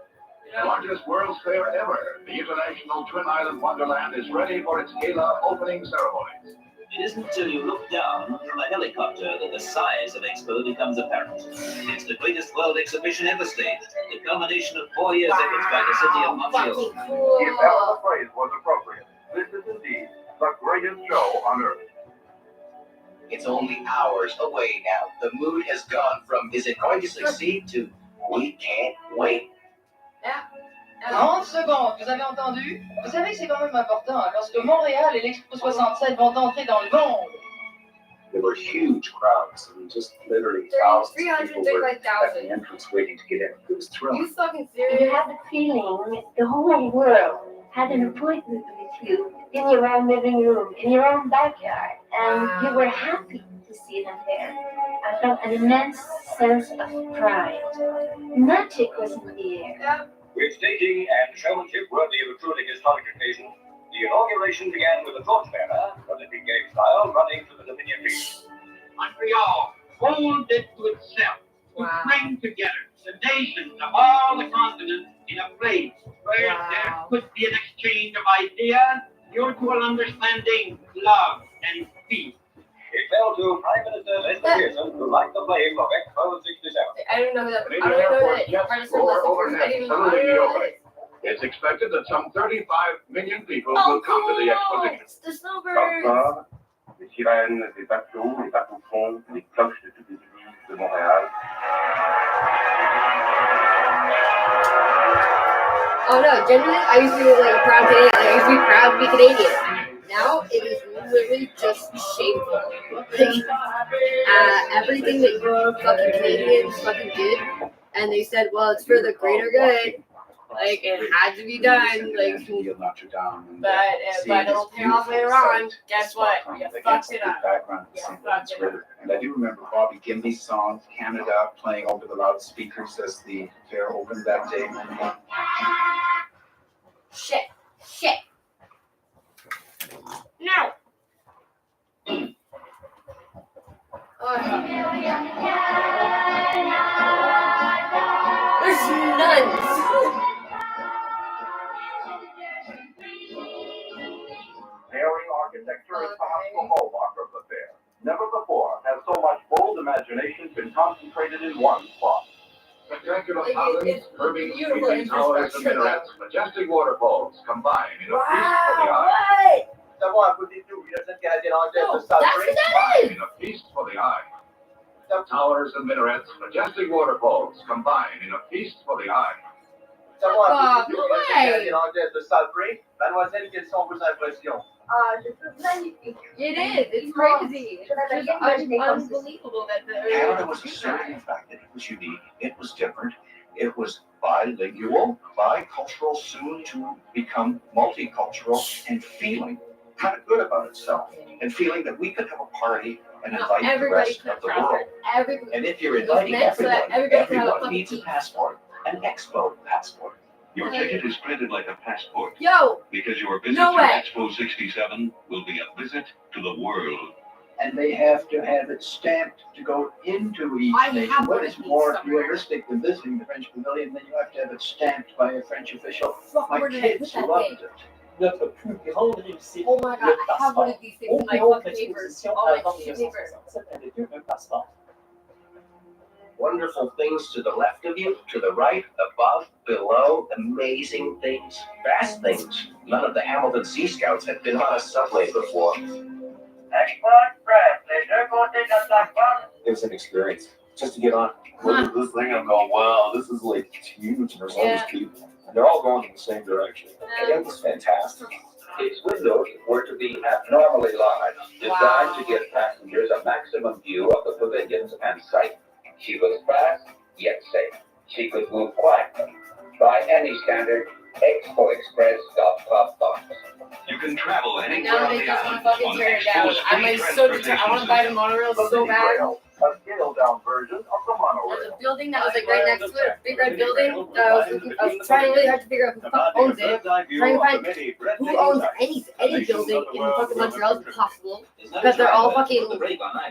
Largest World's Fair ever, the International Twin Island Wonderland is ready for its gala opening ceremony. It isn't until you look down from a helicopter that the size of Expo becomes apparent. It's the greatest world exhibition ever staged, the culmination of 4 years' efforts by the city of Montreal. If ever the phrase was appropriate, this is indeed the greatest show on earth. It's only hours away now. The mood has gone from is it going to succeed to we can't wait. 30 secondes, vous avez entendu? Vous savez que c'est quand même important, hein, parce que Montréal et l'Expo 67 vont entrer dans le monde. There were huge crowds, and just literally thousands of people were at the entrance waiting to get in. It was thrilling. You fucking You serious? had the feeling the whole world had an appointment with you in your own living room, in your own backyard, and you were happy to see them there. I felt an immense sense of pride. Magic was in the air. With staging and showmanship worthy of a truly historic occasion, the inauguration began with a torchbearer, Olympic game style, running to the Dominion Beach. Montreal holds it to itself to bring together the nations of all the continents in a place where there could be an exchange of ideas, mutual understanding, love, and peace. It fell to Prime Minister Leslie Pearson to light the flame of Expo 67. I don't know that. I Canadian don't know airport that. just Artists for are listening. I overhead, didn't even know. saluting the I opening. It's expected that some 35 million people will come to the exposition. The snowbirds. Les sirènes, les bateaux, les bateaux fonds, les cloches de toutes les églises de Montréal. Oh no, generally I used to be like a proud Canadian. Like, I used to be proud to be Canadian. Now it is literally just shameful. Like, everything that you fucking Canadians fucking did, and they said, well, it's for the greater good. Like it had to be done. Like, but it'll pay off later on. Guess what? You fucked it up. And I do remember Bobby Gimby's song, Canada, playing over the loudspeakers as the fair opened that day. Shit. No. There's nuns. Daring architecture is perhaps the hallmark of the fair. Never before has so much bold imagination been concentrated in one spot. Spectacular fountains, curving sweeping towers and minarets, majestic waterfalls combine in a feast for the eye. D'avoir à côté de nous, il y a cette Canadienne anglaise de That's what Sudbury. that is. In a feast for the eye. Towers and minarets, majestic waterfalls combine in a feast for the eye. D'avoir à côté de No nous, il y a cette way. Canadienne anglaise de Sudbury. Mademoiselle, quelles sont vos impressions? Je trouve magnifique. It is. It's crazy. It's just unbelievable that Canada was asserting the fact that it was unique, it was different, it was bilingual, bicultural, soon to become multicultural, and feeling kind of good about itself, and feeling that we could have a party and invite the rest of the world. And if you're inviting everyone needs a passport, an expo passport. Your ticket is printed like a passport. Yo. Because your visit No to way. Expo 67 will be a visit to the world. And they have to have it stamped to go into each nation. What is more realistic than visiting the French Pavilion? Then you have to have it stamped by a French official. My kids loved it. Notre plus grande réussite. Oh my god, I have one of these things in my fucking papers. Oh, my shit papers. Un passeport. Wonderful things to the left of you, to the right, above, below, amazing things, vast things. None of the Hamilton Sea Scouts had been on a subway before. It was an experience just to get on. Look at this thing and go, wow, this is like huge. And there's all these people, and they're all going in the same direction. It was fantastic. Its windows were to be abnormally large, designed to give passengers a maximum view of the pavilions and site. She was fast, yet safe. She could move quietly. By any standard, Expo Express .com. You can travel Now anywhere on they the just island want to fucking on tear it down. Expo's I'm free like so determined. I want to buy the transportation monorail system. so bad. A scaled-down version of the There's monorail. a building that was like right next to it, a big red building. That I was trying really hard to figure out who the fuck owns it. Trying to find who owns any building in fucking Montreal is possible. Because they're all fucking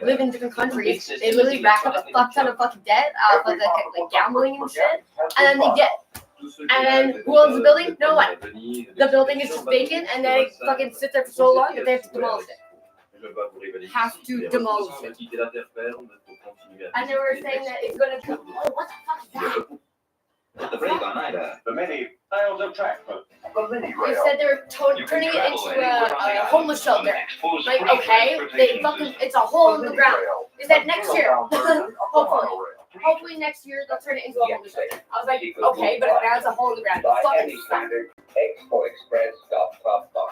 live in different countries. They literally rack up a fuck ton of fucking debt off of like gambling and shit. And then they get. And then who owns the building? No one. The building is just vacant and then it fucking sits there for so long that they have to demolish it. Have to demolish it. And they were saying that it's gonna come. Oh, what the fuck is that? Put the brake on either. The mini miles of track for the mini They rail. said they're turning it into a homeless shelter. Like, okay, it's a hole in the ground. Is that next year? Hopefully next year they'll turn it into a homeless shelter. I was like, okay, but now it's a hole in the ground. Fucking stop. ExpoExpress.com.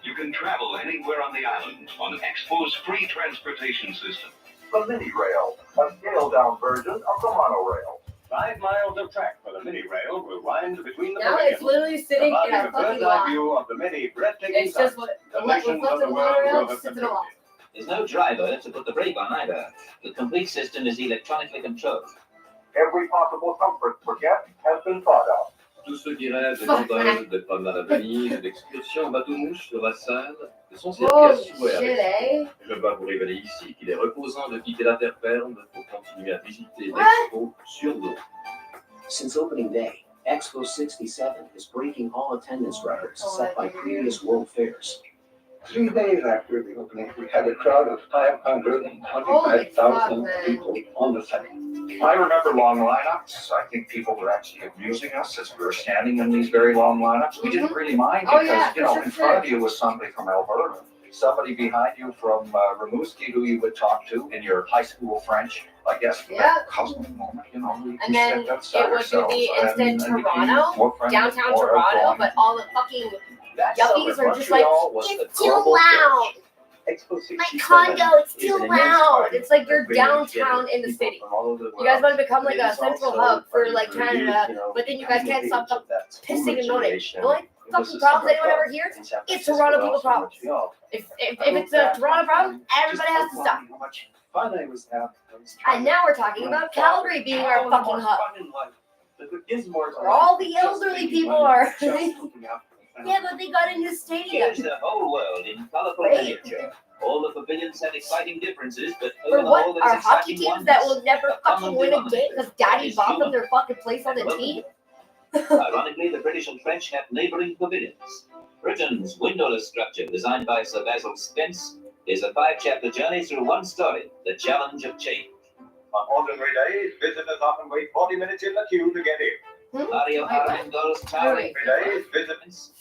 You can travel anywhere on the island on Expo's free transportation system. The mini rail, a scaled-down version of the monorail. 5 miles of track for the mini rail will wind between the Now it's literally sitting in a fucking lot. view of the many breathtaking It's just what what's left of the monorail sits in a lot. There's no driver to put the brake on either. The complete system is electronically controlled. Every possible comfort for guests has been thought of. Tous ceux qui rêvent de gondole, de promenade à venir, d'excursion en bateau-mouche sur la Seine sont servis à souhait. Je dois vous révéler ici qu'il est reposant de quitter la terre ferme pour continuer à visiter l'Expo sur l'eau. Since opening day, Expo 67 is breaking all attendance records set by previous World Fairs. 3 days after the opening, we had a crowd of 525,000 people on the site. I remember long lineups. I think people were actually amusing us as we were standing in these very long lineups. We didn't really mind because, in front of you was somebody from Alberta, somebody behind you from Rimouski who you would talk to in your high school French, I guess. Yeah. Cosmic moment, we and then it would be instead Toronto, downtown Toronto, but all the fucking yuppies are just like, it's too loud. My condo, it's too loud. It's like you're downtown in the city. You guys want to become like a central hub for like Canada, but then you guys can't stop pissing and moaning. The only fucking problems anyone ever hears, it's Toronto people problems. If it's a Toronto problem, everybody has to stop. And now we're talking about Calgary being our fucking hub. Where all the elderly people are. Yeah, but they got a new stadium. Here's the whole world in colorful miniature. All the pavilions have exciting differences, but for over the what whole, are there's hockey exciting teams wonders. that will never fucking win a game because Daddy bought them their fucking place on the team? Ironically, the British and French have neighboring pavilions. Britain's windowless structure, designed by Sir Basil Spence, is a 5-chapter journey through one story, The Challenge of Change. On ordinary days, visitors often wait 40 minutes in the queue to get in. Mario Armendo's towering days, visitors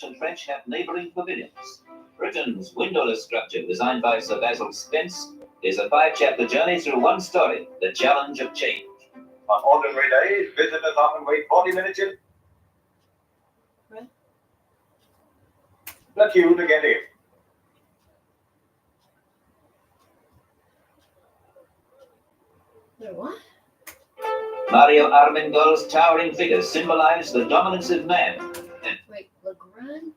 and French have neighboring pavilions. Britain's windowless structure, designed by Sir Basil Spence, is a 5-chapter journey through one story, The Challenge of Change. On ordinary days, visitors often wait 40 minutes in the queue to get in. What? Mario Armendo's towering figure symbolizes the dominance of man. Wait, Legrand?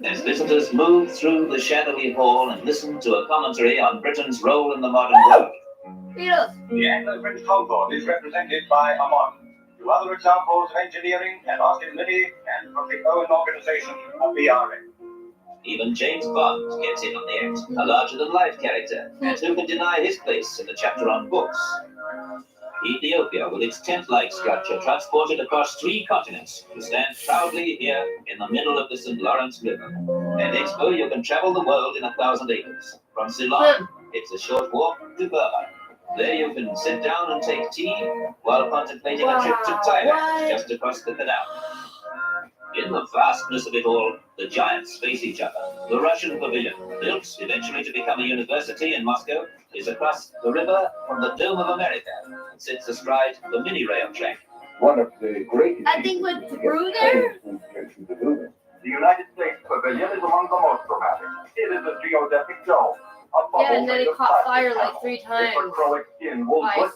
As visitors move through the shadowy hall and listen to a commentary on Britain's role in the modern world. The Anglo-French concord is represented by Amon. 2 other examples of engineering and Austin Liddy and from the Owen organization of BRA. Even James Bond gets in on the act, a larger-than-life character, and who can deny his place in the chapter on books? Ethiopia, with its tent-like structure transported across 3 continents, to stand proudly here in the middle of the St. Lawrence River. At Expo, you can travel the world in 1,000 acres. From Ceylon, it's a short walk to Burma. There you can sit down and take tea while contemplating a trip to Thailand, just across the canal. In the vastness of it all, the giants face each other. The Russian pavilion, built eventually to become a university in Moscow, is across the river from the Dome of America and sits astride the mini rail track. One of the great I think went through there. The United States Pavilion is among the most dramatic. It is a geodesic dome. Yeah, and then it caught fire like 3 times by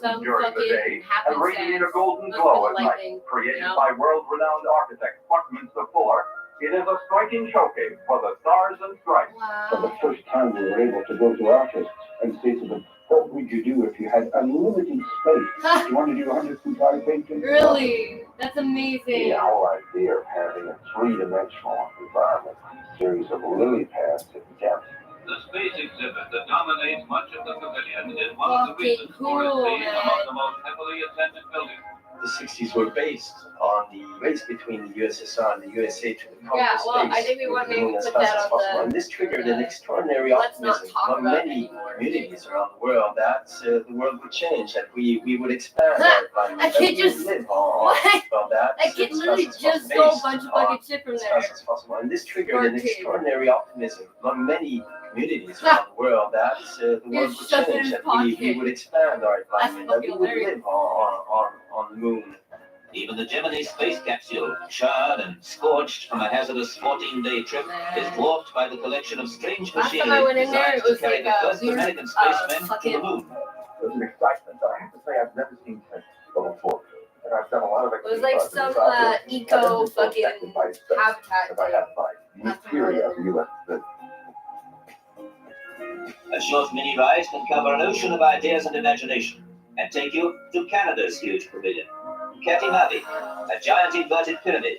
some fucking happenstance of golden glow at night. lightning. Created by world-renowned architect Buckminster Fuller, it is a striking showcase for the stars and stripes. For the first time, we were able to go to artists and say to them, what would you do if you had unlimited space? You want to do 100 foot high painting? Really? That's amazing. The whole idea of having a 3-dimensional environment, a series of lily pads at depth. The space exhibit that dominates much of the pavilion is one of the reasons for its being among the most heavily attended buildings. the 60s were based on the race between the USSR and the USA to the Yeah, conquer well, I space think we want with the to moon as put fast that as on possible. the. And this triggered an extraordinary Let's not optimism talk among about many anymore. communities around the world that the world would change, that we would expand our That environment, kid that we just would live what? on that That kid as literally fast as just possible, stole a based bunch of on fucking shit from as there. fast as possible. And this triggered Poor an kid. extraordinary optimism among many communities around the world that the world would stuff in change, his that pocket. we would expand our environment, that we fucking would hilarious. live on the moon. Even the Gemini space capsule, charred and scorched from a hazardous 14-day trip, is dwarfed by the collection of strange Last machinery time I went in there, designed it to was carry like the first weird, American spacemen to the fucking. moon. There's an excitement that I have to say I've never seen before. And I've done a lot of It was like some eco fucking habitat. I have my unique theory of the U.S. A short mini ride can cover an ocean of ideas and imagination and take you to Canada's huge pavilion. Katimati, a giant inverted pyramid.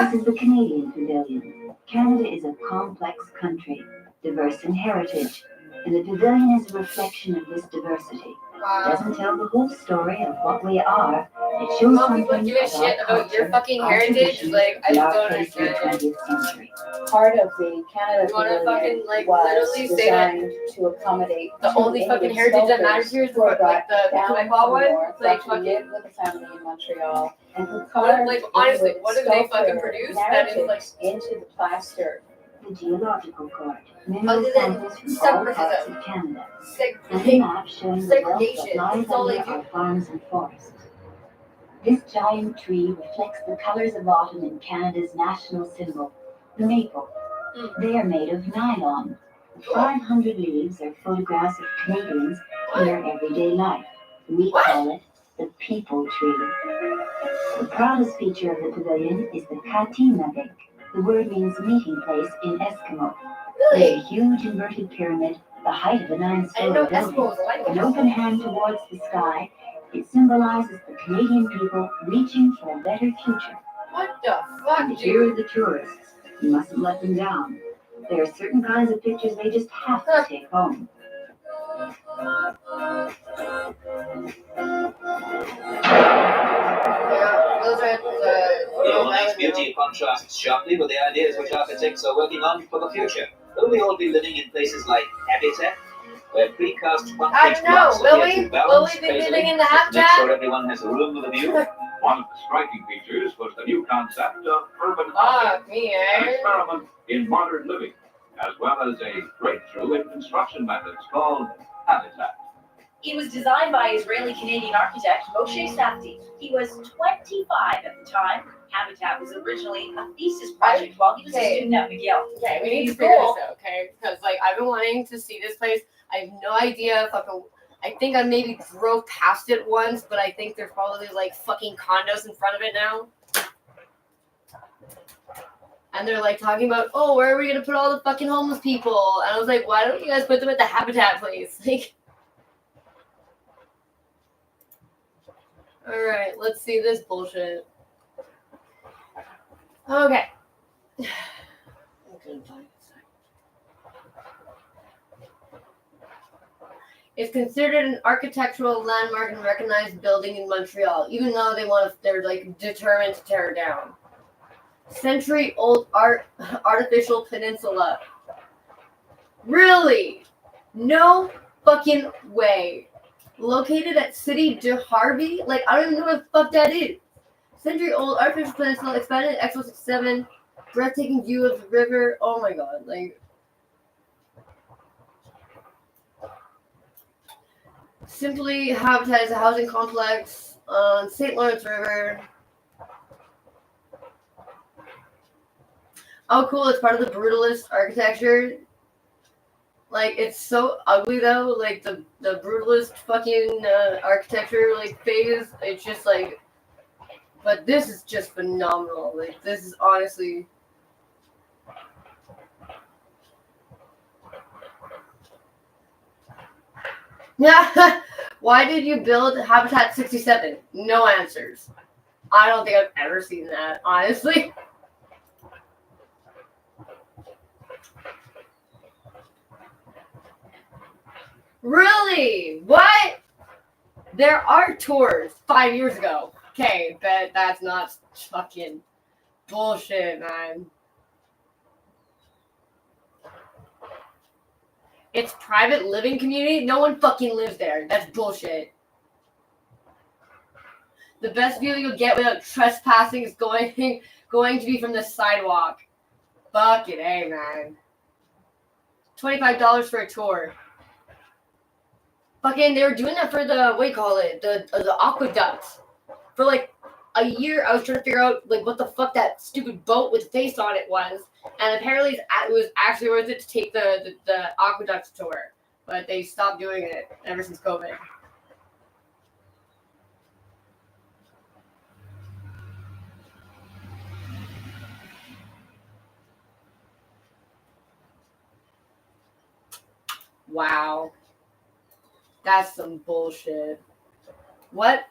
This is the Canadian Pavilion. Canada is a complex country, diverse in heritage, and the pavilion is a reflection of this diversity. It doesn't tell the whole story of what we are. It shows Most something people give a of shit our about culture, your fucking our heritage. traditions, Like, I and just our don't place in the understand it. 20th century. Part of the Canada You wanna Pavilion fucking, like, was literally say that designed to accommodate the two only fucking Indian heritage that matters smokers here is who were like brought the down Quebecois from one. the north, Like, brought to live with a family in Montreal, and who What, carved like, honestly, and what do they sculpted fucking produce that is, like, narratives into the plaster. The geological cord, mineral other than samples from all parts separatism, of Canada, and a map showing the wealth that segregation. lies That's all they under do. our farms and forests. This giant tree reflects the colors of autumn in Canada's national symbol, the maple. They are made of nylon. The 500 leaves are photographs of Canadians in their everyday life. We call it the people tree. The proudest feature of the pavilion is the Katimavik. The word means meeting place in Eskimo. It's a huge inverted pyramid, the height of a 9-story building, an open hand towards the sky. It symbolizes the Canadian people reaching for a better future. What the fuck, And here are dude? the tourists. You mustn't let them down. There are certain kinds of pictures they just have to take home. Yeah, those are The ornate beauty contrasts sharply with the ideas which architects are working on for the future. Will we all be living in places like Habitat, where precast I concrete don't know. blocks Will appear we? to balance Will we be living spatially, in the just to make habitat? sure everyone has a room with a view? One of the striking features was the new concept of urban Fuck me, an eh? experiment in modern living, as well as a breakthrough in construction methods called habitat. It was designed by Israeli-Canadian architect Moshe Safdie. He was 25 at the time. Habitat was originally a thesis project while he was a student at McGill. Okay, we need to He's figure cool. this out, okay? Because, like, I've been wanting to see this place. I have no idea. Fucking, I think I maybe drove past it once, but I think there's probably, like, fucking condos in front of it now. And they're, like, talking about, oh, where are we going to put all the fucking homeless people? And I was like, why don't you guys put them at the Habitat place? Like, all right, let's see this bullshit. Okay. It's considered an architectural landmark and recognized building in Montreal, even though they're like determined to tear it down. Century-old artificial peninsula. Really? No fucking way. Located at City de Harvey? Like, I don't even know what the fuck that is. Century-old artificial peninsula expanded in Expo 67. Breathtaking view of the river. Oh my god, like. Simply Habitat is a housing complex on St. Lawrence River. Oh, cool. It's part of the brutalist architecture. Like, it's so ugly, though. Like, the brutalist fucking architecture, like, phase. It's just, like... But this is just phenomenal. Like, this is honestly... Yeah. Why did you build Habitat 67? No answers. I don't think I've ever seen that, honestly. Really? What? There are tours 5 years ago. Okay, but that's not fucking bullshit, man. It's private living community? No one fucking lives there. That's bullshit. The best view you'll get without trespassing is going to be from the sidewalk. Fucking A, man. $25 for a tour. Fucking, they were doing that for the, what do you call it? The aqueducts. For like a year, I was trying to figure out like what the fuck that stupid boat with face on it was. And apparently it was actually worth it to take the aqueducts tour. But they stopped doing it ever since COVID. Wow. That's some bullshit. What?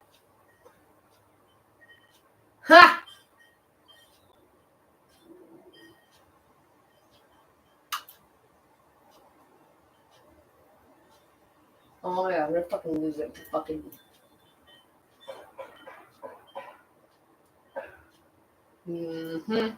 Ha! Oh my god, I'm gonna fucking lose it. Fucking. Mm-hmm.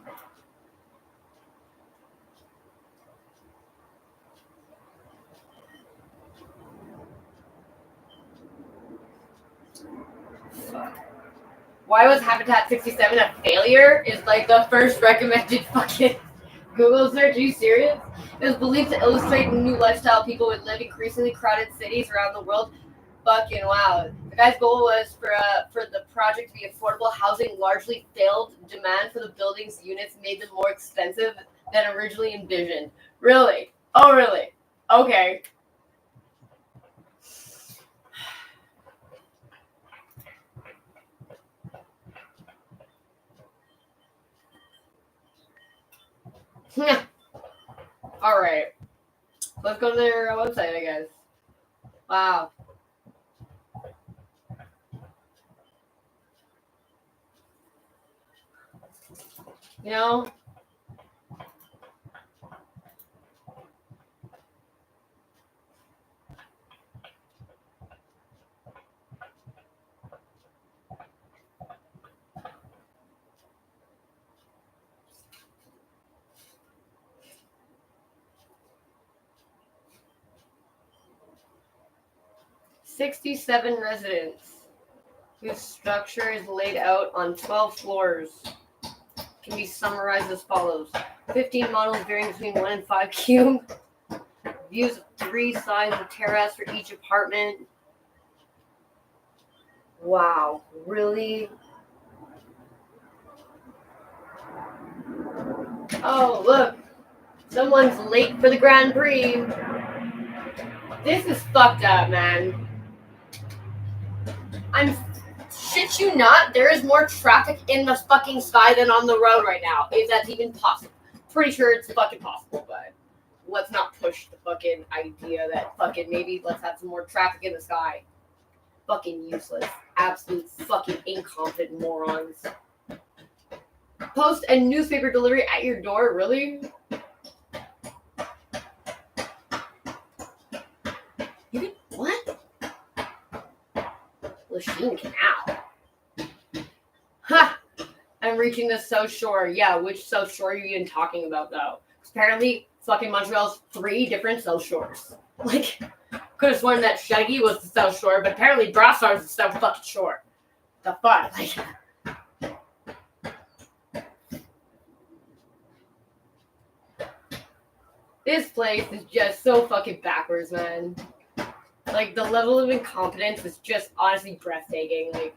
Why was Habitat 67 a failure? Is like the first recommended fucking Google search. Are you serious? It was believed to illustrate the new lifestyle people would live in increasingly crowded cities around the world. Fucking wow. The guy's goal was for the project to be affordable housing. Largely failed. Demand for the building's units made them more expensive than originally envisioned. Really? Oh, really? Okay. All right. Let's go to their website, I guess. Wow. You know, $67 residents whose structure is laid out on 12 floors can be summarized as follows. 15 models varying between 1 and 5 cube. Views of 3 sides of terrace for each apartment. Wow, really? Oh, look. Someone's late for the Grand Prix. This is fucked up, man. I'm shit you not, there is more traffic in the fucking sky than on the road right now, if that's even possible. Pretty sure it's fucking possible, but let's not push the fucking idea that fucking maybe let's have some more traffic in the sky. Fucking useless. Absolute fucking incompetent morons. Post and newspaper delivery at your door, really? You can, what? Lachine Canal. Ha! I'm reaching the South Shore. Yeah, which South Shore are you even talking about, though? Apparently, fucking Montreal's 3 different South Shores. Like, could have sworn that Shaggy was the South Shore, but apparently Brassard's the South fucking Shore. The fuck? Like, this place is just so fucking backwards, man. Like, the level of incompetence is just honestly breathtaking. Like,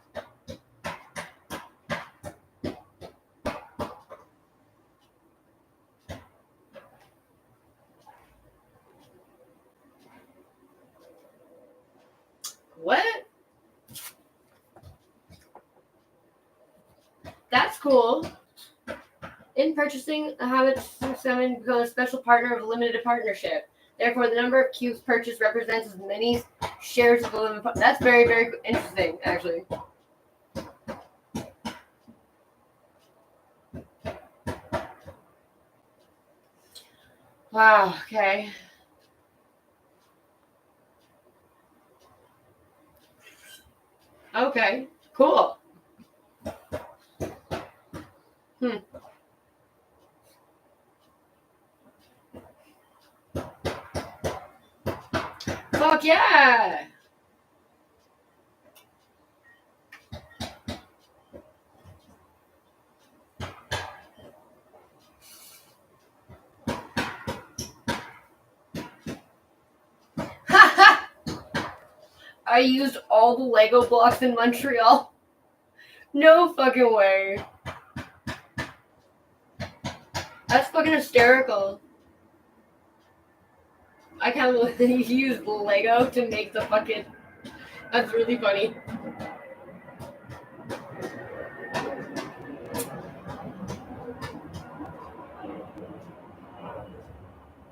what? That's cool. In purchasing, a Habit 7 becomes a special partner of a limited partnership. Therefore, the number of cubes purchased represents as many shares of the limited partnership. That's very, very interesting, actually. Wow, okay. Okay, cool. Fuck yeah! I used all the Lego blocks in Montreal. No fucking way. That's fucking hysterical. I can't believe you used Lego to make the fucking... That's really funny.